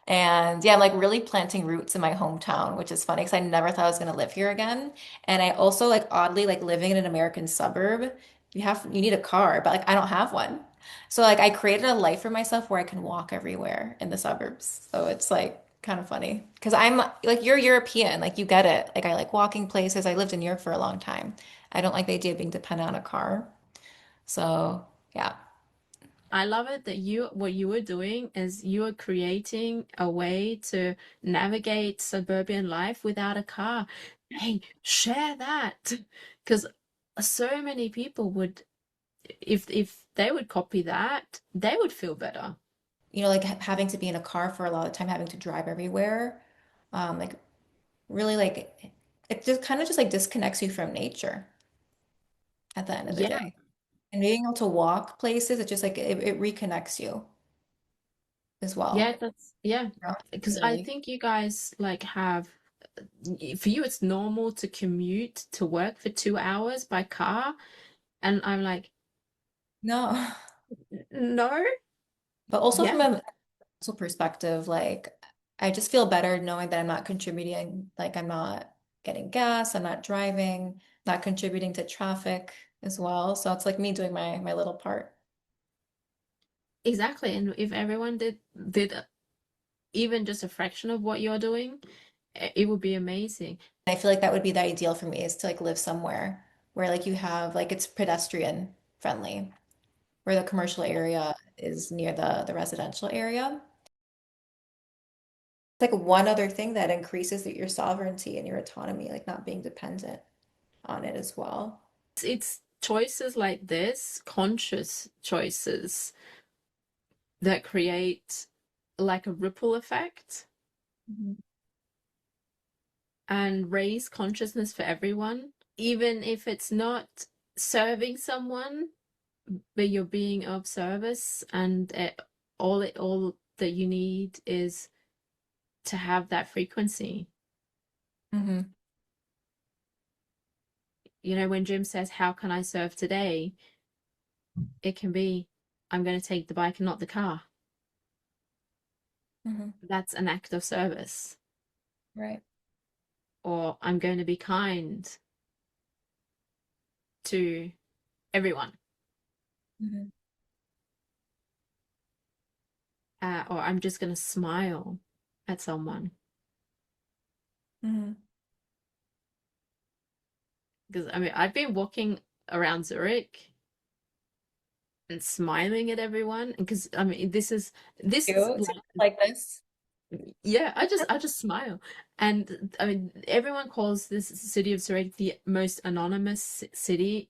And yeah, I'm like really planting roots in my hometown, which is funny because I never thought I was gonna live here again. And I also like oddly like living in an American suburb, you need a car, but like I don't have one. So like I created a life for myself where I can walk everywhere in the suburbs. So it's like kind of funny because I'm like you're European, like you get it. Like I like walking places. I lived in Europe for a long time. I don't like the idea of being dependent on a car. So, yeah. I love it that what you were doing is you were creating a way to navigate suburban life without a car. Hey, share that. Because so many people would, if they would copy that, they would feel better. Like having to be in a car for a lot of time, having to drive everywhere, like really like it just kind of just like disconnects you from nature at the end of the Yeah. day. And being able to walk places, it just like it reconnects you as Yeah, well. that's yeah. You know? Because I Really. think you guys like have for you it's normal to commute to work for 2 hours by car, and I'm like, No. no, But also yeah, from a mental perspective, like I just feel better knowing that I'm not contributing, like I'm not getting gas, I'm not driving, not contributing to traffic as well. So it's like me doing my little part. exactly. And if everyone did even just a fraction of what you're doing, it would be amazing. I feel like that would be the ideal for me is to like live somewhere where like you have like it's pedestrian friendly, where the commercial area is near the residential area. It's like one other thing that increases your sovereignty and your autonomy, like not being dependent on it as well. It's choices like this, conscious choices that create like a ripple effect Mhm. and raise consciousness for everyone, even if it's not serving someone, but you're being of service, and all that you need is to have that frequency. Hmm. You know, when Jim says, "How can I serve today?" It can be, "I'm going to take the bike and not the car." Hmm. That's an act of service. Right. Or I'm going to be kind to everyone. Hmm. Or I'm just going to smile at someone. Hmm. Because I mean, I've been walking around Zurich and smiling at everyone. Because I mean, this is You like, like this? yeah, I just smile. And I mean, everyone calls this city of Zurich the most anonymous city.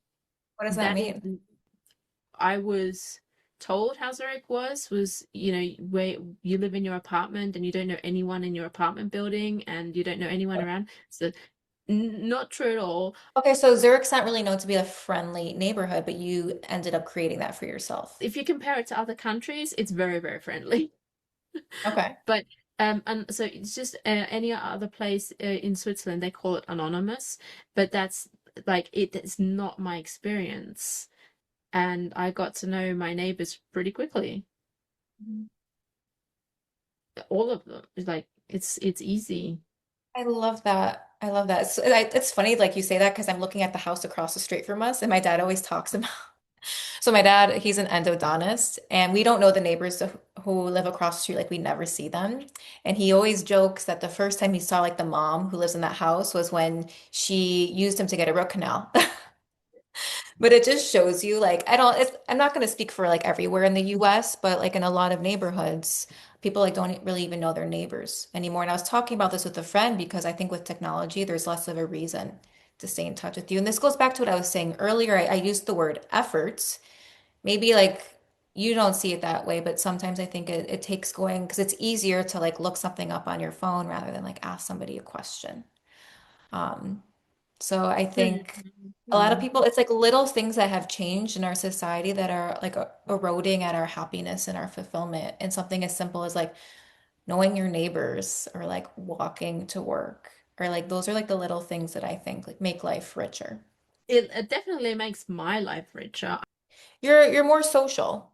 What does that That is, mean? I was told how Zurich was, where you live in your apartment and you don't know anyone in your apartment building and you don't know anyone around. So not true at all. Okay, so Zurich's not really known to be a friendly neighborhood, but you ended up creating that for yourself. If you compare it to other countries, it's very, very friendly. Okay. But and so it's just any other place in Switzerland they call it anonymous, but that's like it is not my experience. And I got to know my neighbors pretty quickly. Mhm. All of them. It's like it's easy. I love that. I love that. It's funny, like you say that, because I'm looking at the house across the street from us, and my dad always talks about. So my dad, he's an endodontist, and we don't know the neighbors who live across the street. Like we never see them. And he always jokes that the first time he saw like the mom who lives in that house was when she used him to get a root canal. But it just shows you like I'm not going to speak for like everywhere in the US, but like in a lot of neighborhoods, people like don't really even know their neighbors anymore. And I was talking about this with a friend because I think with technology, there's less of a reason to stay in touch with you. And this goes back to what I was saying earlier. I used the word efforts. Maybe like you don't see it that way, but sometimes I think it takes going because it's easier to like look something up on your phone rather than like ask somebody a question. Um, so I think a lot of Mhm. people, it's like little things that have changed in our society that are like eroding at our happiness and our fulfillment. And something as simple as like knowing your neighbors or like walking to work or like those are like the little things that I think like make life richer. It definitely makes my life richer. You're more social.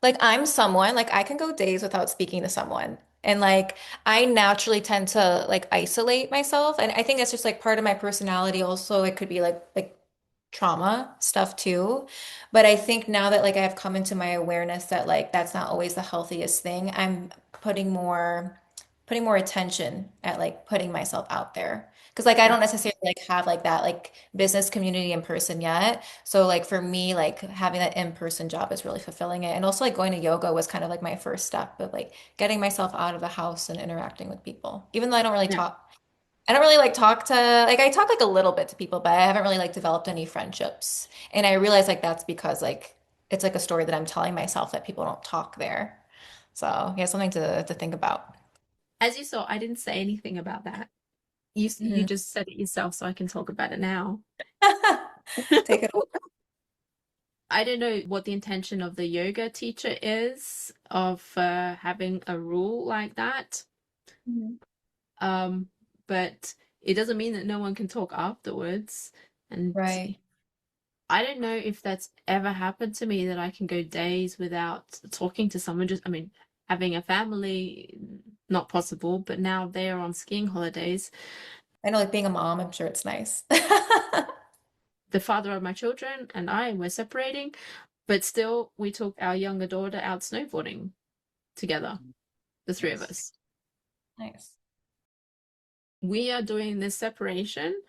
Like I'm someone like I can go days without speaking to someone. And like I naturally tend to like isolate myself. And I think that's just like part of my personality also. It could be like trauma stuff too. But I think now that like I have come into my awareness that like that's not always the healthiest thing, I'm putting more putting more attention at like putting myself out there. Because like I Yeah. don't necessarily like have like that like business community in person yet. So like for me, like having that in-person job is really fulfilling it. And also like going to yoga was kind of like my first step of like getting myself out of the house and interacting with people. Even though Yeah. I don't really like talk to like I talk like a little bit to people, but I haven't really like developed any friendships. And I realize like that's because like it's like a story that I'm telling myself that people don't talk there. So yeah, something to think about. As you saw, I didn't say anything about that. You Mhm. just said it yourself, so I can talk about it now. Take it away. I don't know what the intention of the yoga teacher is of having a rule like that. Mhm. Um, but it doesn't mean that no one can talk afterwards. And Right. I don't know if that's ever happened to me that I can go days without talking to someone. Just, I mean, having a family, not possible, but now they are on skiing holidays. I know like being a mom, I'm sure it's nice. The father of my children and I were separating, but still, we took our younger daughter out snowboarding together, the three of Nice. us. Nice. We are doing this separation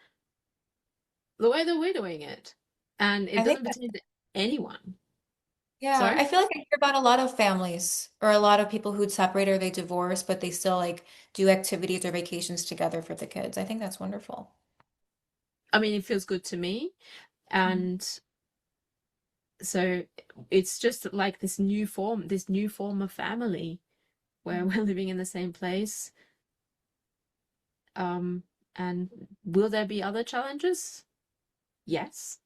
the way that we're doing it. And it I think doesn't that, pertain to anyone. yeah, Sorry? I feel like I hear about a lot of families or a lot of people who'd separate or they divorce, but they still like do activities or vacations together for the kids. I think that's wonderful. I mean, it feels good to me. Mhm. And so it's just like this new form of family where Mhm. we're living in the same place. Um, and will there be other challenges? Yes,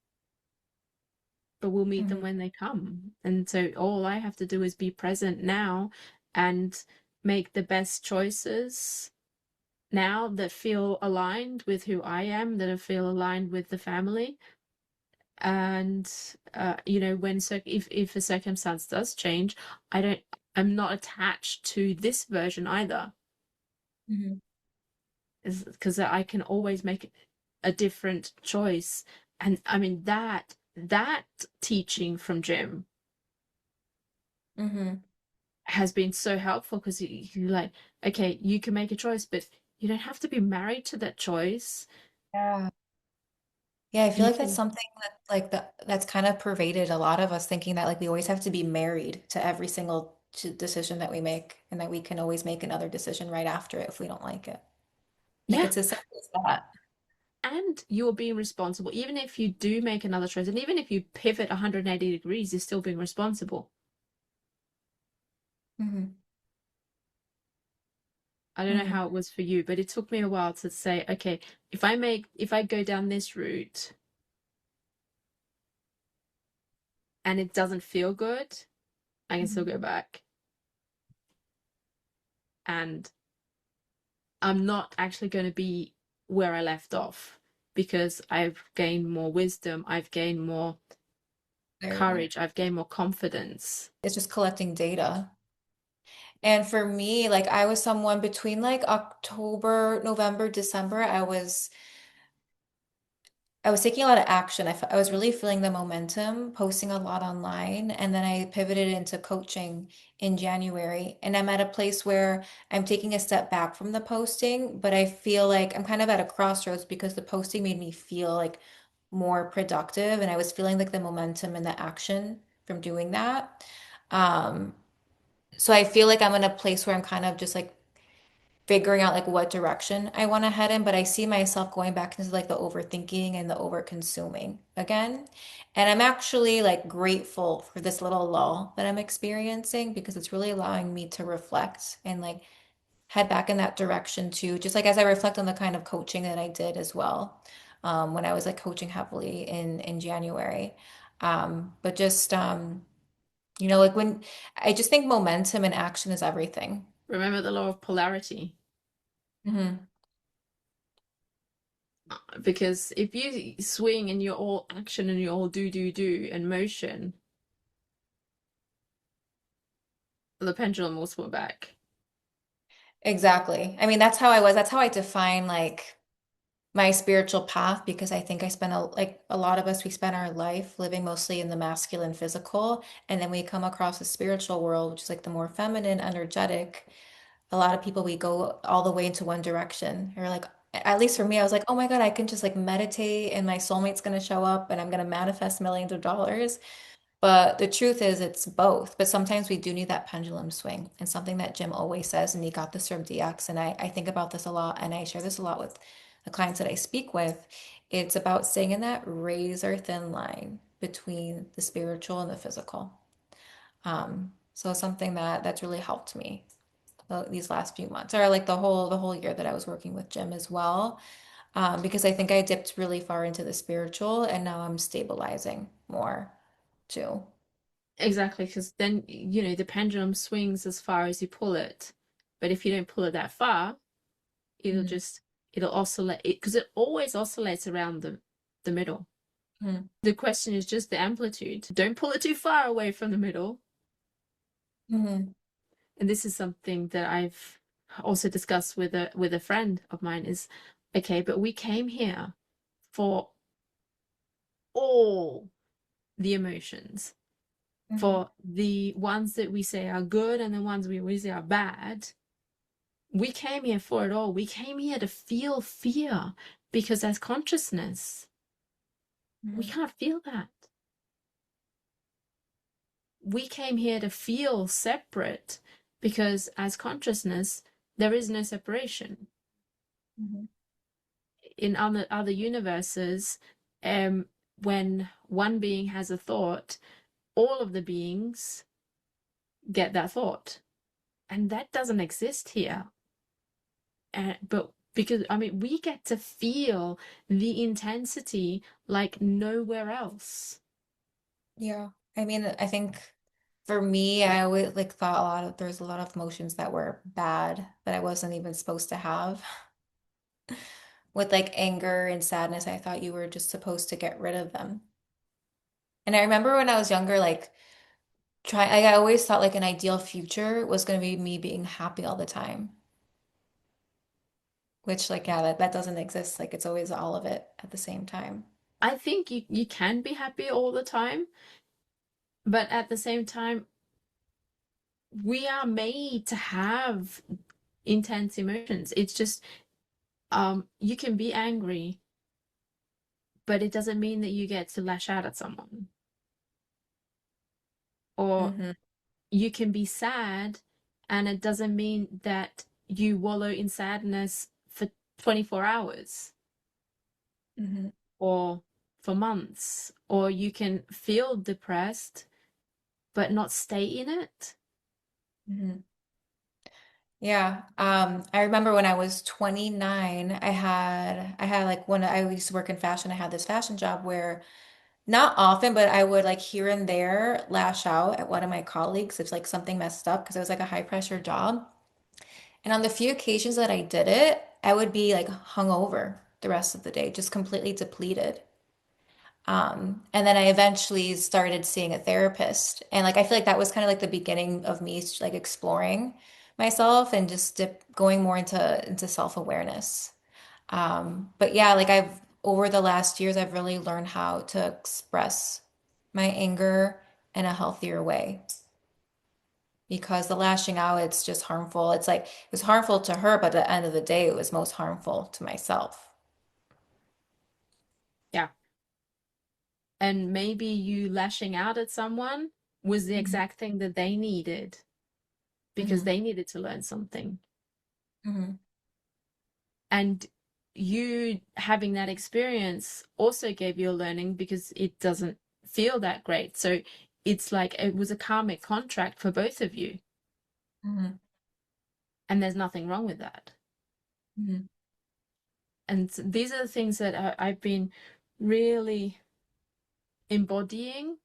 but we'll meet them Mhm. when they come. And so all I have to do is be present now and make the best choices now that feel aligned with who I am, that feel aligned with the family. And you know, when if a circumstance does change, I don't I'm not attached to this version either, Mhm. because I can always make a different choice. And I mean that teaching from Jim Mhm. has been so helpful because you like, okay, you can make a choice, but you don't have to be married to that choice. Yeah. Yeah, I feel You like that's can, something that like that's kind of pervaded a lot of us thinking that like we always have to be married to every single decision that we make and that we can always make another decision right after it if we don't like it. Like yeah, it's as simple as that. and you're being responsible. Even if you do make another choice, and even if you pivot 180 degrees, you're still being responsible. Hmm. I don't know Hmm. how it was for you, but it took me a while to say, okay, if I go down this route and it doesn't feel good, I can still Hmm. go back. And I'm not actually going to be where I left off because I've gained more wisdom, I've gained more Clarity. courage, I've gained more confidence. It's just collecting data. And for me, like I was someone between like October, November, December, I was taking a lot of action. I was really feeling the momentum, posting a lot online, and then I pivoted into coaching in January. And I'm at a place where I'm taking a step back from the posting, but I feel like I'm kind of at a crossroads because the posting made me feel like more productive, and I was feeling like the momentum and the action from doing that. Um, so I feel like I'm in a place where I'm kind of just like figuring out like what direction I want to head in, but I see myself going back into like the overthinking and the over consuming again. And I'm actually like grateful for this little lull that I'm experiencing because it's really allowing me to reflect and like head back in that direction too. Just like as I reflect on the kind of coaching that I did as well, when I was like coaching heavily in January. But just like when I just think momentum and action is everything. Remember the law of polarity. Hmm. Because if you swing and you're all action and you're all do and motion, the pendulum will swing back. Exactly. I mean, that's how I was. That's how I define like my spiritual path because I think I spent like a lot of us, we spend our life living mostly in the masculine physical, and then we come across the spiritual world, which is like the more feminine, energetic. a lot of people, we go all the way into one direction. Or like, at least for me, I was like, oh my God, I can just like meditate and my soulmate's gonna show up and I'm gonna manifest millions of dollars. But the truth is, it's both. But sometimes we do need that pendulum swing. And something that Jim always says, and he got this from DX, and I think about this a lot, and I share this a lot with the clients that I speak with. It's about staying in that razor thin line between the spiritual and the physical. So it's something that's really helped me these last few months, or like the whole year that I was working with Jim as well. Because I think I dipped really far into the spiritual, and now I'm stabilizing more too. Exactly, because then, the pendulum swings as far as you pull it. But if you don't pull it that far, it'll Mhm. just, it'll oscillate, because it always oscillates around the middle. Mhm. The question is just the amplitude. Don't pull it too far away from the middle. Mhm. And this is something that I've also discussed with a friend of mine is, okay, but we came here for all the emotions, Mhm. for the ones that we say are good and the ones we say are bad. We came here for it all. We came here to feel fear because as consciousness, we Mhm. can't feel that. We came here to feel separate because as consciousness, there is no separation. Mhm. In other universes, when one being has a thought, all of the beings get that thought. And that doesn't exist here. But because, I mean, we get to feel the intensity like nowhere else. Yeah. I mean, I think for me, I always like thought there's a lot of emotions that were bad that I wasn't even supposed to have. With like anger and sadness, I thought you were just supposed to get rid of them. And I remember when I was younger, like I always thought like an ideal future was going to be me being happy all the time, which like, yeah, that doesn't exist. Like it's always all of it at the same time. I think you can be happy all the time, but at the same time, we are made to have intense emotions. It's just you can be angry, but it doesn't mean that you get to lash out at someone. Or Hmm. you can be sad, and it doesn't mean that you wallow in sadness for 24 hours Hmm. or for months. Or you can feel depressed, but not stay in it. Hmm. Yeah. I remember when I was 29, I had like when I used to work in fashion, I had this fashion job where not often, but I would like here and there lash out at one of my colleagues if like something messed up because it was like a high pressure job. And on the few occasions that I did it, I would be like hungover the rest of the day, just completely depleted. And then I eventually started seeing a therapist. And like I feel like that was kind of like the beginning of me like exploring myself and just going more into self-awareness. But yeah, like I've over the last years, I've really learned how to express my anger in a healthier way because the lashing out, it's just harmful. It's like it was harmful to her, but at the end of the day, it was most harmful to myself. Yeah. And maybe you lashing out at someone was the Mhm. exact thing that they needed because Mhm. they needed to learn something. Mhm. And you having that experience also gave you a learning because it doesn't feel that great. So it's like it was a karmic contract for both of you. Mhm. And there's nothing wrong with that. Mhm. And these are the things that I've been really embodying,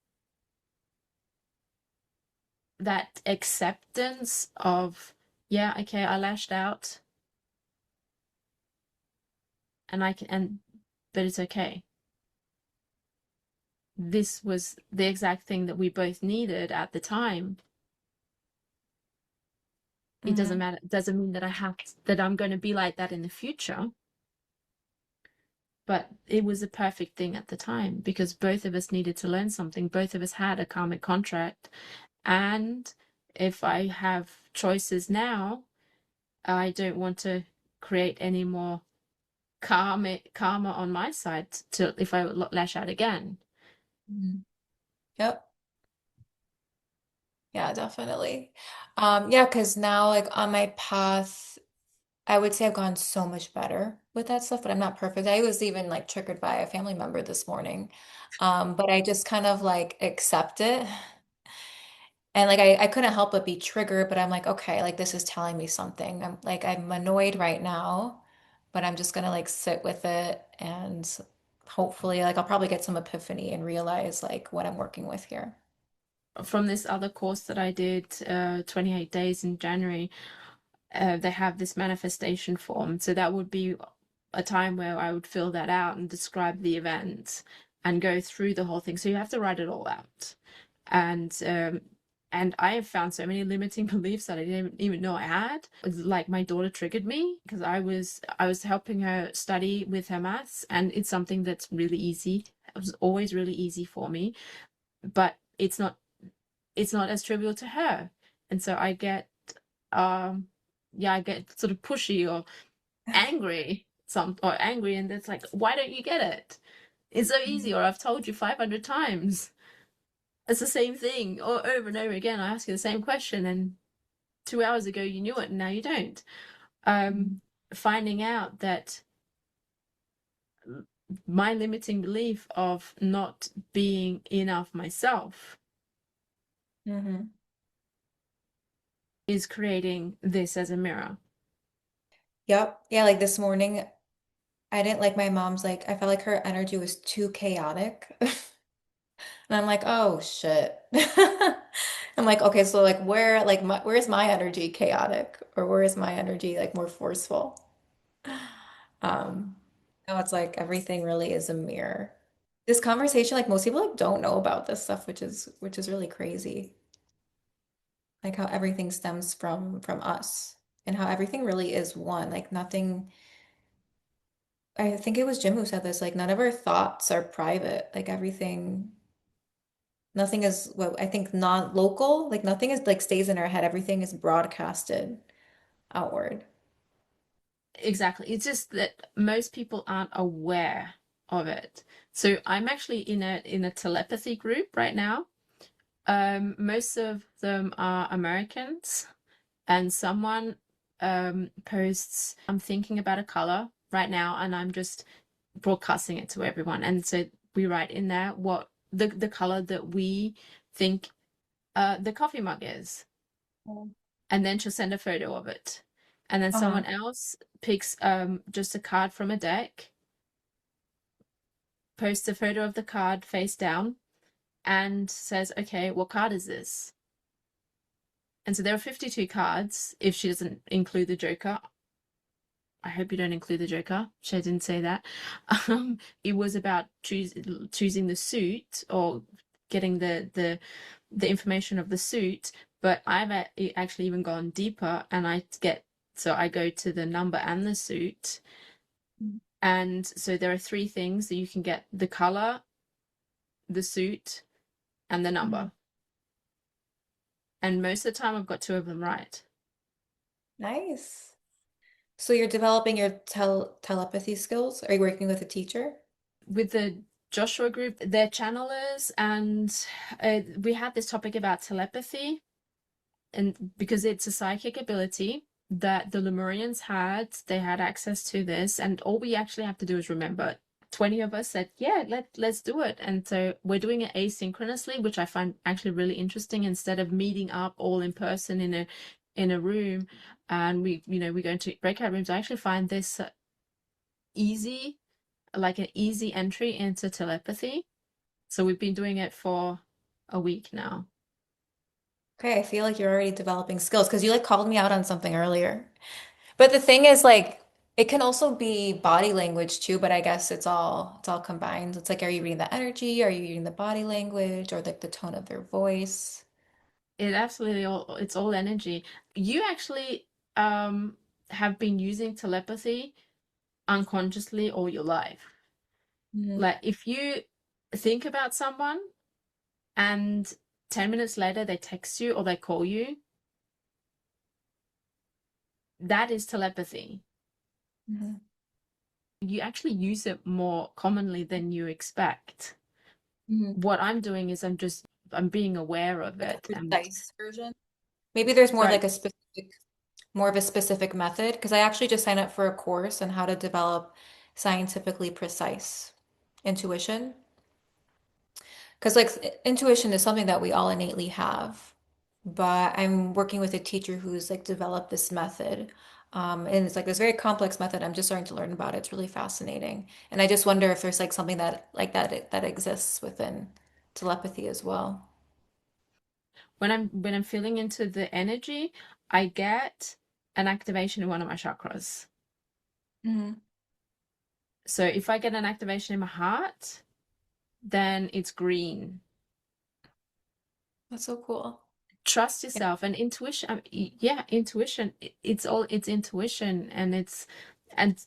that acceptance of, yeah, okay, I lashed out and but it's okay. This was the exact thing that we both needed at the time. It doesn't Mhm. matter. It doesn't mean that that I'm going to be like that in the future, but it was a perfect thing at the time because both of us needed to learn something. Both of us had a karmic contract. And if I have choices now, I don't want to create any more karma on my side to if I lash out again. Mhm. Yep. Yeah, definitely. Yeah, because now like on my path, I would say I've gone so much better with that stuff, but I'm not perfect. I was even like triggered by a family member this morning. But I just kind of like accept it. And like I couldn't help but be triggered, but I'm like, okay, like this is telling me something. I'm annoyed right now, but I'm just gonna like sit with it and hopefully like I'll probably get some epiphany and realize like what I'm working with here. From this other course that I did, 28 days in January, they have this manifestation form. So that would be a time where I would fill that out and describe the event and go through the whole thing. So you have to write it all out. And I have found so many limiting beliefs that I didn't even know I had. Like my daughter triggered me because I was helping her study with her maths, and it's something that's really easy. It was always really easy for me, but it's not as trivial to her. And so I get um yeah, I get sort of pushy or angry, and it's like, why don't you get it? It's so easy, or I've told you 500 times. It's the same thing, or over and over again. I ask you the same question, and 2 hours ago you knew it, and now you don't. Um, Mhm. Finding out that my limiting belief of not being enough myself Mhm. is creating this as a mirror. Yep. Yeah, like this morning, I didn't like my mom's like I felt like her energy was too chaotic. And I'm like, oh shit. I'm like, okay, so like where's my energy chaotic or where is my energy like more forceful? Um, now it's like everything really is a mirror. This conversation, like most people like don't know about this stuff, which is really crazy. Like how everything stems from us and how everything really is one. Like nothing, I think it was Jim who said this, like none of our thoughts are private. Like everything, nothing is what I think non-local, like nothing is like stays in our head. Everything is broadcasted outward. Exactly. It's just that most people aren't aware of it. So I'm actually in a telepathy group right now. Most of them are Americans, and someone posts, I'm thinking about a color right now, and I'm just broadcasting it to everyone. And so we write in there what the color that we think the coffee mug is, Oh. and then she'll send a photo of it. And then Uh-huh. someone else picks just a card from a deck, posts a photo of the card face down, and says, okay, what card is this? And so there are 52 cards if she doesn't include the Joker. I hope you don't include the Joker. She didn't say that. It was about choosing the suit or getting the information of the suit. But I've actually even gone deeper, and I go to the number and the suit. And so there are three things that you can get: the color, the suit, and the Mhm. number. And most of the time, I've got two of them right. Nice. So you're developing your telepathy skills? Are you working with a teacher? With the Joshua group, they're channelers, and we had this topic about telepathy, and because it's a psychic ability that the Lemurians had, they had access to this, and all we actually have to do is remember. 20 of us said, yeah, let's do it. And so we're doing it asynchronously, which I find actually really interesting. Instead of meeting up all in person in a room, and we go into breakout rooms, I actually find this easy, like an easy entry into telepathy. So we've been doing it for a week now. Okay, I feel like you're already developing skills because you like called me out on something earlier. But the thing is like it can also be body language too, but I guess it's all combined. It's like are you reading the energy? Are you reading the body language or like the tone of their voice? It's all energy. You actually um have been using telepathy unconsciously all your life. Mhm. Like if you think about someone and 10 minutes later they text you or they call you, that is telepathy. Mhm. You actually use it more commonly than you expect. Mhm. What I'm doing is I'm being aware of Like a it. And precise version. Maybe there's more right, like a specific, more of a specific method, because I actually just signed up for a course on how to develop scientifically precise intuition. Because like intuition is something that we all innately have, but I'm working with a teacher who's like developed this method. And it's like this very complex method. I'm just starting to learn about it. It's really fascinating. And I just wonder if there's like something that like that exists within telepathy as well. when I'm feeling into the energy, I get an activation in one of my chakras. Hmm. So if I get an activation in my heart, then it's green. That's so cool. Trust Yeah. yourself and intuition. Yeah, intuition. It's intuition, and and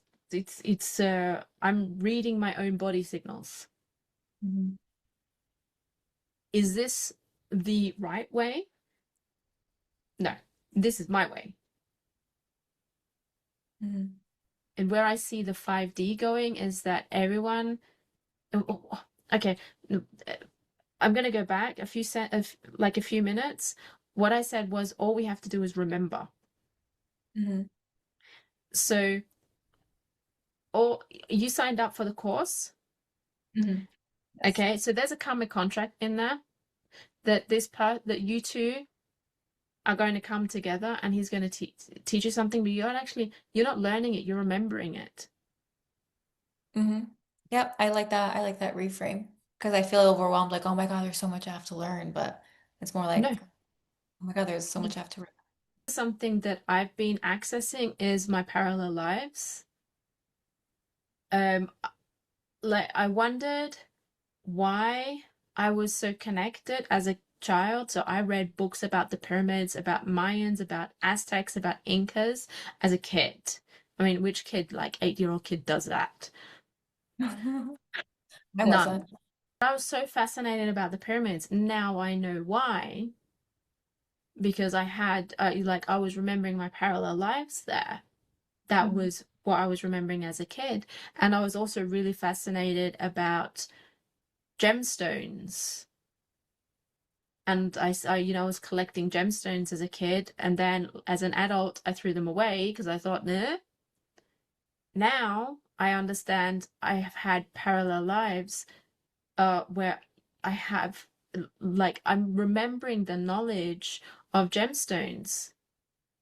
I'm reading my own body signals. Mhm. Is this the right way? No, this is my way. Mhm. And where I see the 5D going is that everyone, oh, oh, okay, no, I'm gonna go back a few like a few minutes. What I said was all we have to do is remember. Mhm. So, or you signed up for the course, Mhm. Yes. okay? So there's a karmic contract in there that that you two are going to come together, and he's going to teach you something, but you're not learning it, you're remembering it. Hmm. Yep, I like that. I like that reframe because I feel overwhelmed, like, oh my God, there's so much I have to learn. But it's more No, like, oh my God, there's so much I have to learn. something that I've been accessing is my parallel lives. Um, like I wondered why I was so connected as a child. So I read books about the pyramids, about Mayans, about Aztecs, about Incas as a kid. I mean, which kid, like 8-year-old kid, does that? I None. wasn't. I was so fascinated about the pyramids. Now I know why, because I was remembering my parallel lives there. That Mhm. was what I was remembering as a kid. And I was also really fascinated about gemstones. And I was collecting gemstones as a kid, and then as an adult, I threw them away because I thought, nah. Now I understand I have had parallel lives, where I have, like, I'm remembering the knowledge of gemstones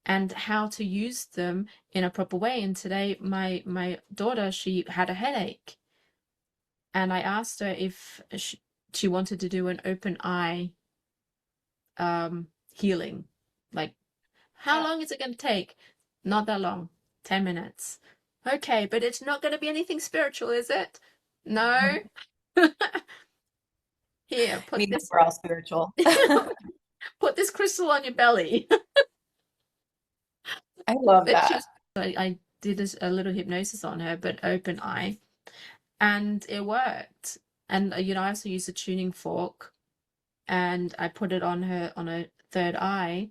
and how to use them in a proper way. And today, my daughter, she had a headache, and I asked her if she wanted to do an open eye healing. Like, how Yeah. long is it going to take? Not that long. 10 minutes. Okay, but it's not going to be anything spiritual, is it? No. Here, put Maybe this we're all spiritual. put this crystal on your belly. I love But that. I did a little hypnosis on her, but open eye, and it worked. And I also used a tuning fork, and I put it on her third eye,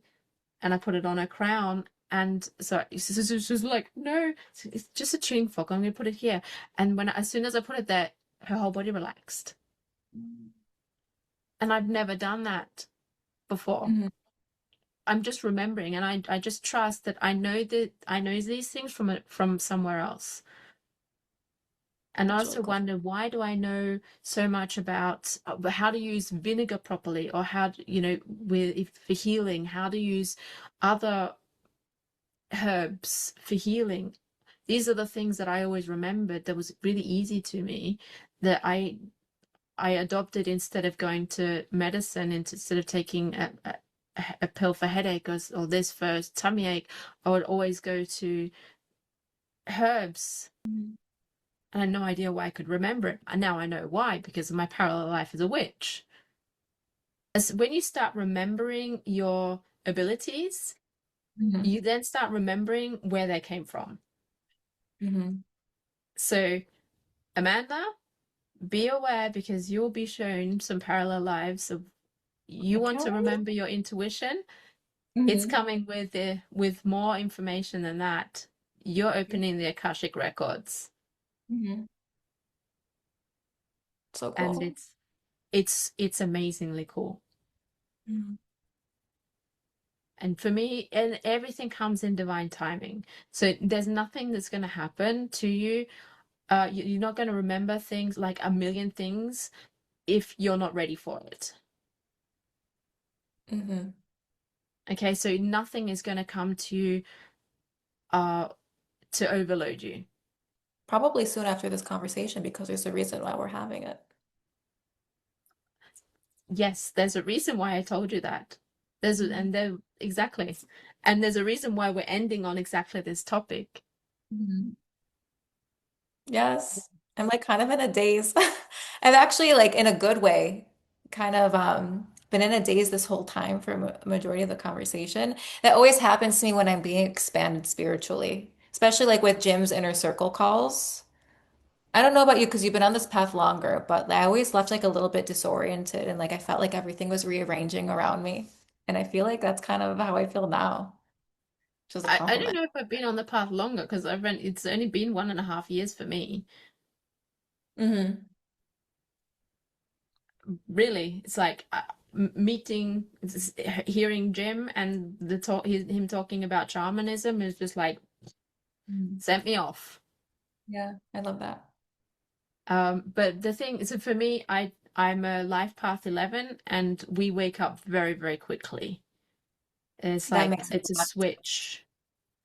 and I put it on her crown. And so she was like, no, it's just a tuning fork. I'm going to put it here. And as soon as I put it there, her whole body relaxed. And I've never done that before. Mhm. I'm just remembering, and I just trust that I know these things from somewhere else. And I That's really also cool. wonder, why do I know so much about how to use vinegar properly, or how to, for healing, how to use other herbs for healing. These are the things that I always remembered that was really easy to me, that I adopted instead of going to medicine, and instead of taking a pill for headache, or this for tummy ache. I would always go to herbs. Mhm. And I had no idea why I could remember it. And now I know why, because of my parallel life as a witch. As when you start remembering your abilities, Mhm. you then start remembering where they came from. Mhm. So, Amanda, be aware, because you'll be shown some parallel lives of, you want Okay. to remember your intuition. It's Hmm. coming with more information than that. You're opening the Akashic records, Hmm. So and cool. it's amazingly cool. Mhm. And for me, and everything comes in divine timing. So there's nothing that's going to happen to you. You're not going to remember things like a million things if you're not ready for it. Hmm. Okay, so nothing is going to come to you uh to overload you. Probably soon after this conversation because there's a reason why we're having it. Yes, there's a reason why I told you that. Mhm. And there exactly. And there's a reason why we're ending on exactly this topic. Mhm. Yes. I'm like kind of in a daze. I've actually like in a good way kind of been in a daze this whole time for a majority of the conversation. That always happens to me when I'm being expanded spiritually, especially like with Jim's inner circle calls. I don't know about you because you've been on this path longer, but I always left like a little bit disoriented and like I felt like everything was rearranging around me. And I feel like that's kind of how I feel now, which is a I don't compliment. know if I've been on the path longer because it's only been 1.5 years for me. Hmm. Really, it's like meeting, hearing Jim and him talking about shamanism is just like sent me off. Yeah, I love that. But the thing is, for me, I'm a life path 11, and we wake up very, very quickly. It's That like makes a it's a lot, switch.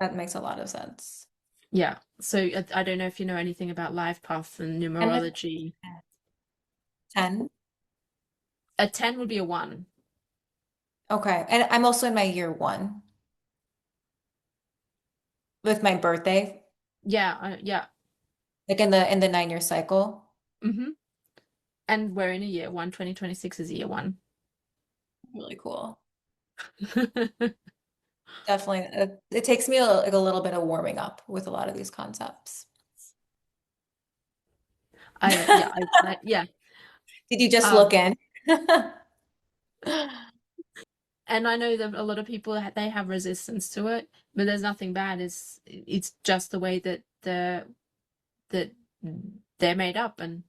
that makes a lot of sense. Yeah. So I don't know if you know anything about life paths and And with numerology. 10, A 10 would be a 1. okay. And I'm also in my year one with my birthday, Yeah, yeah. like in the 9-year cycle. Hmm. And we're in a year one. 2026 is year 1. Really cool. Definitely. It takes me like a little bit of warming up with a lot of these concepts. Yeah, yeah. Did you just look Um, in? and I know that a lot of people they have resistance to it, but there's nothing bad. It's just the way that that they're made up, and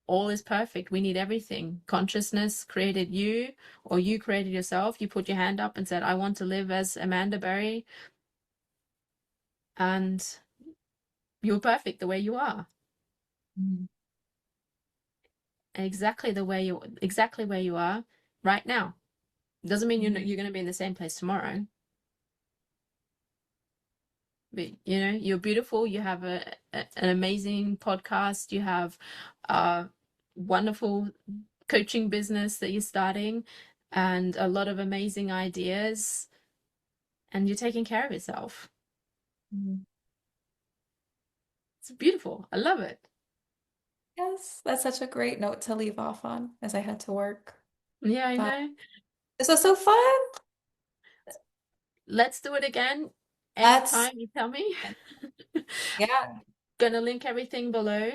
all is perfect. We need everything. Consciousness created you, or you created yourself. You put your hand up and said, "I want to live as Amanda Berry," and you're perfect the way you are, Mhm. exactly where you are right now. Doesn't mean Mhm. you're going to be in the same place tomorrow. But you're beautiful. You have an amazing podcast. You have a wonderful coaching business that you're starting, and a lot of amazing ideas, and you're taking care of yourself. Mhm. It's beautiful. I love it. Yes, that's such a great note to leave off on as I head to work. Yeah, I But know. this was so fun. Let's do it again Let's, anytime you tell me. yeah. Gonna link everything below.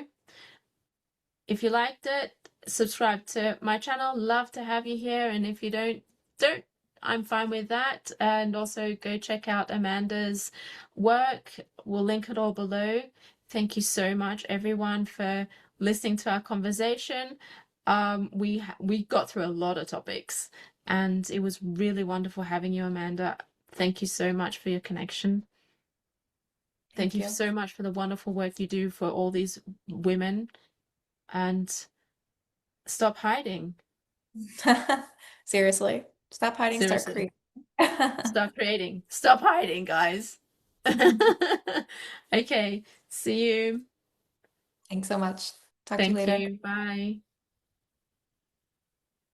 If you liked it, subscribe to my channel. Love to have you here. And if you don't, I'm fine with that. And also go check out Amanda's work. We'll link it all below. Thank you so much, everyone, for listening to our conversation. We got through a lot of topics, and it was really wonderful having you, Amanda. Thank you so much for your connection. Thank Thank you you. so much for the wonderful work you do for all these women. And stop hiding. Seriously, stop hiding, start Seriously. creating. Stop creating. Stop hiding, guys. Okay. See you. Thanks so much. Talk to you Thank later. you. Bye.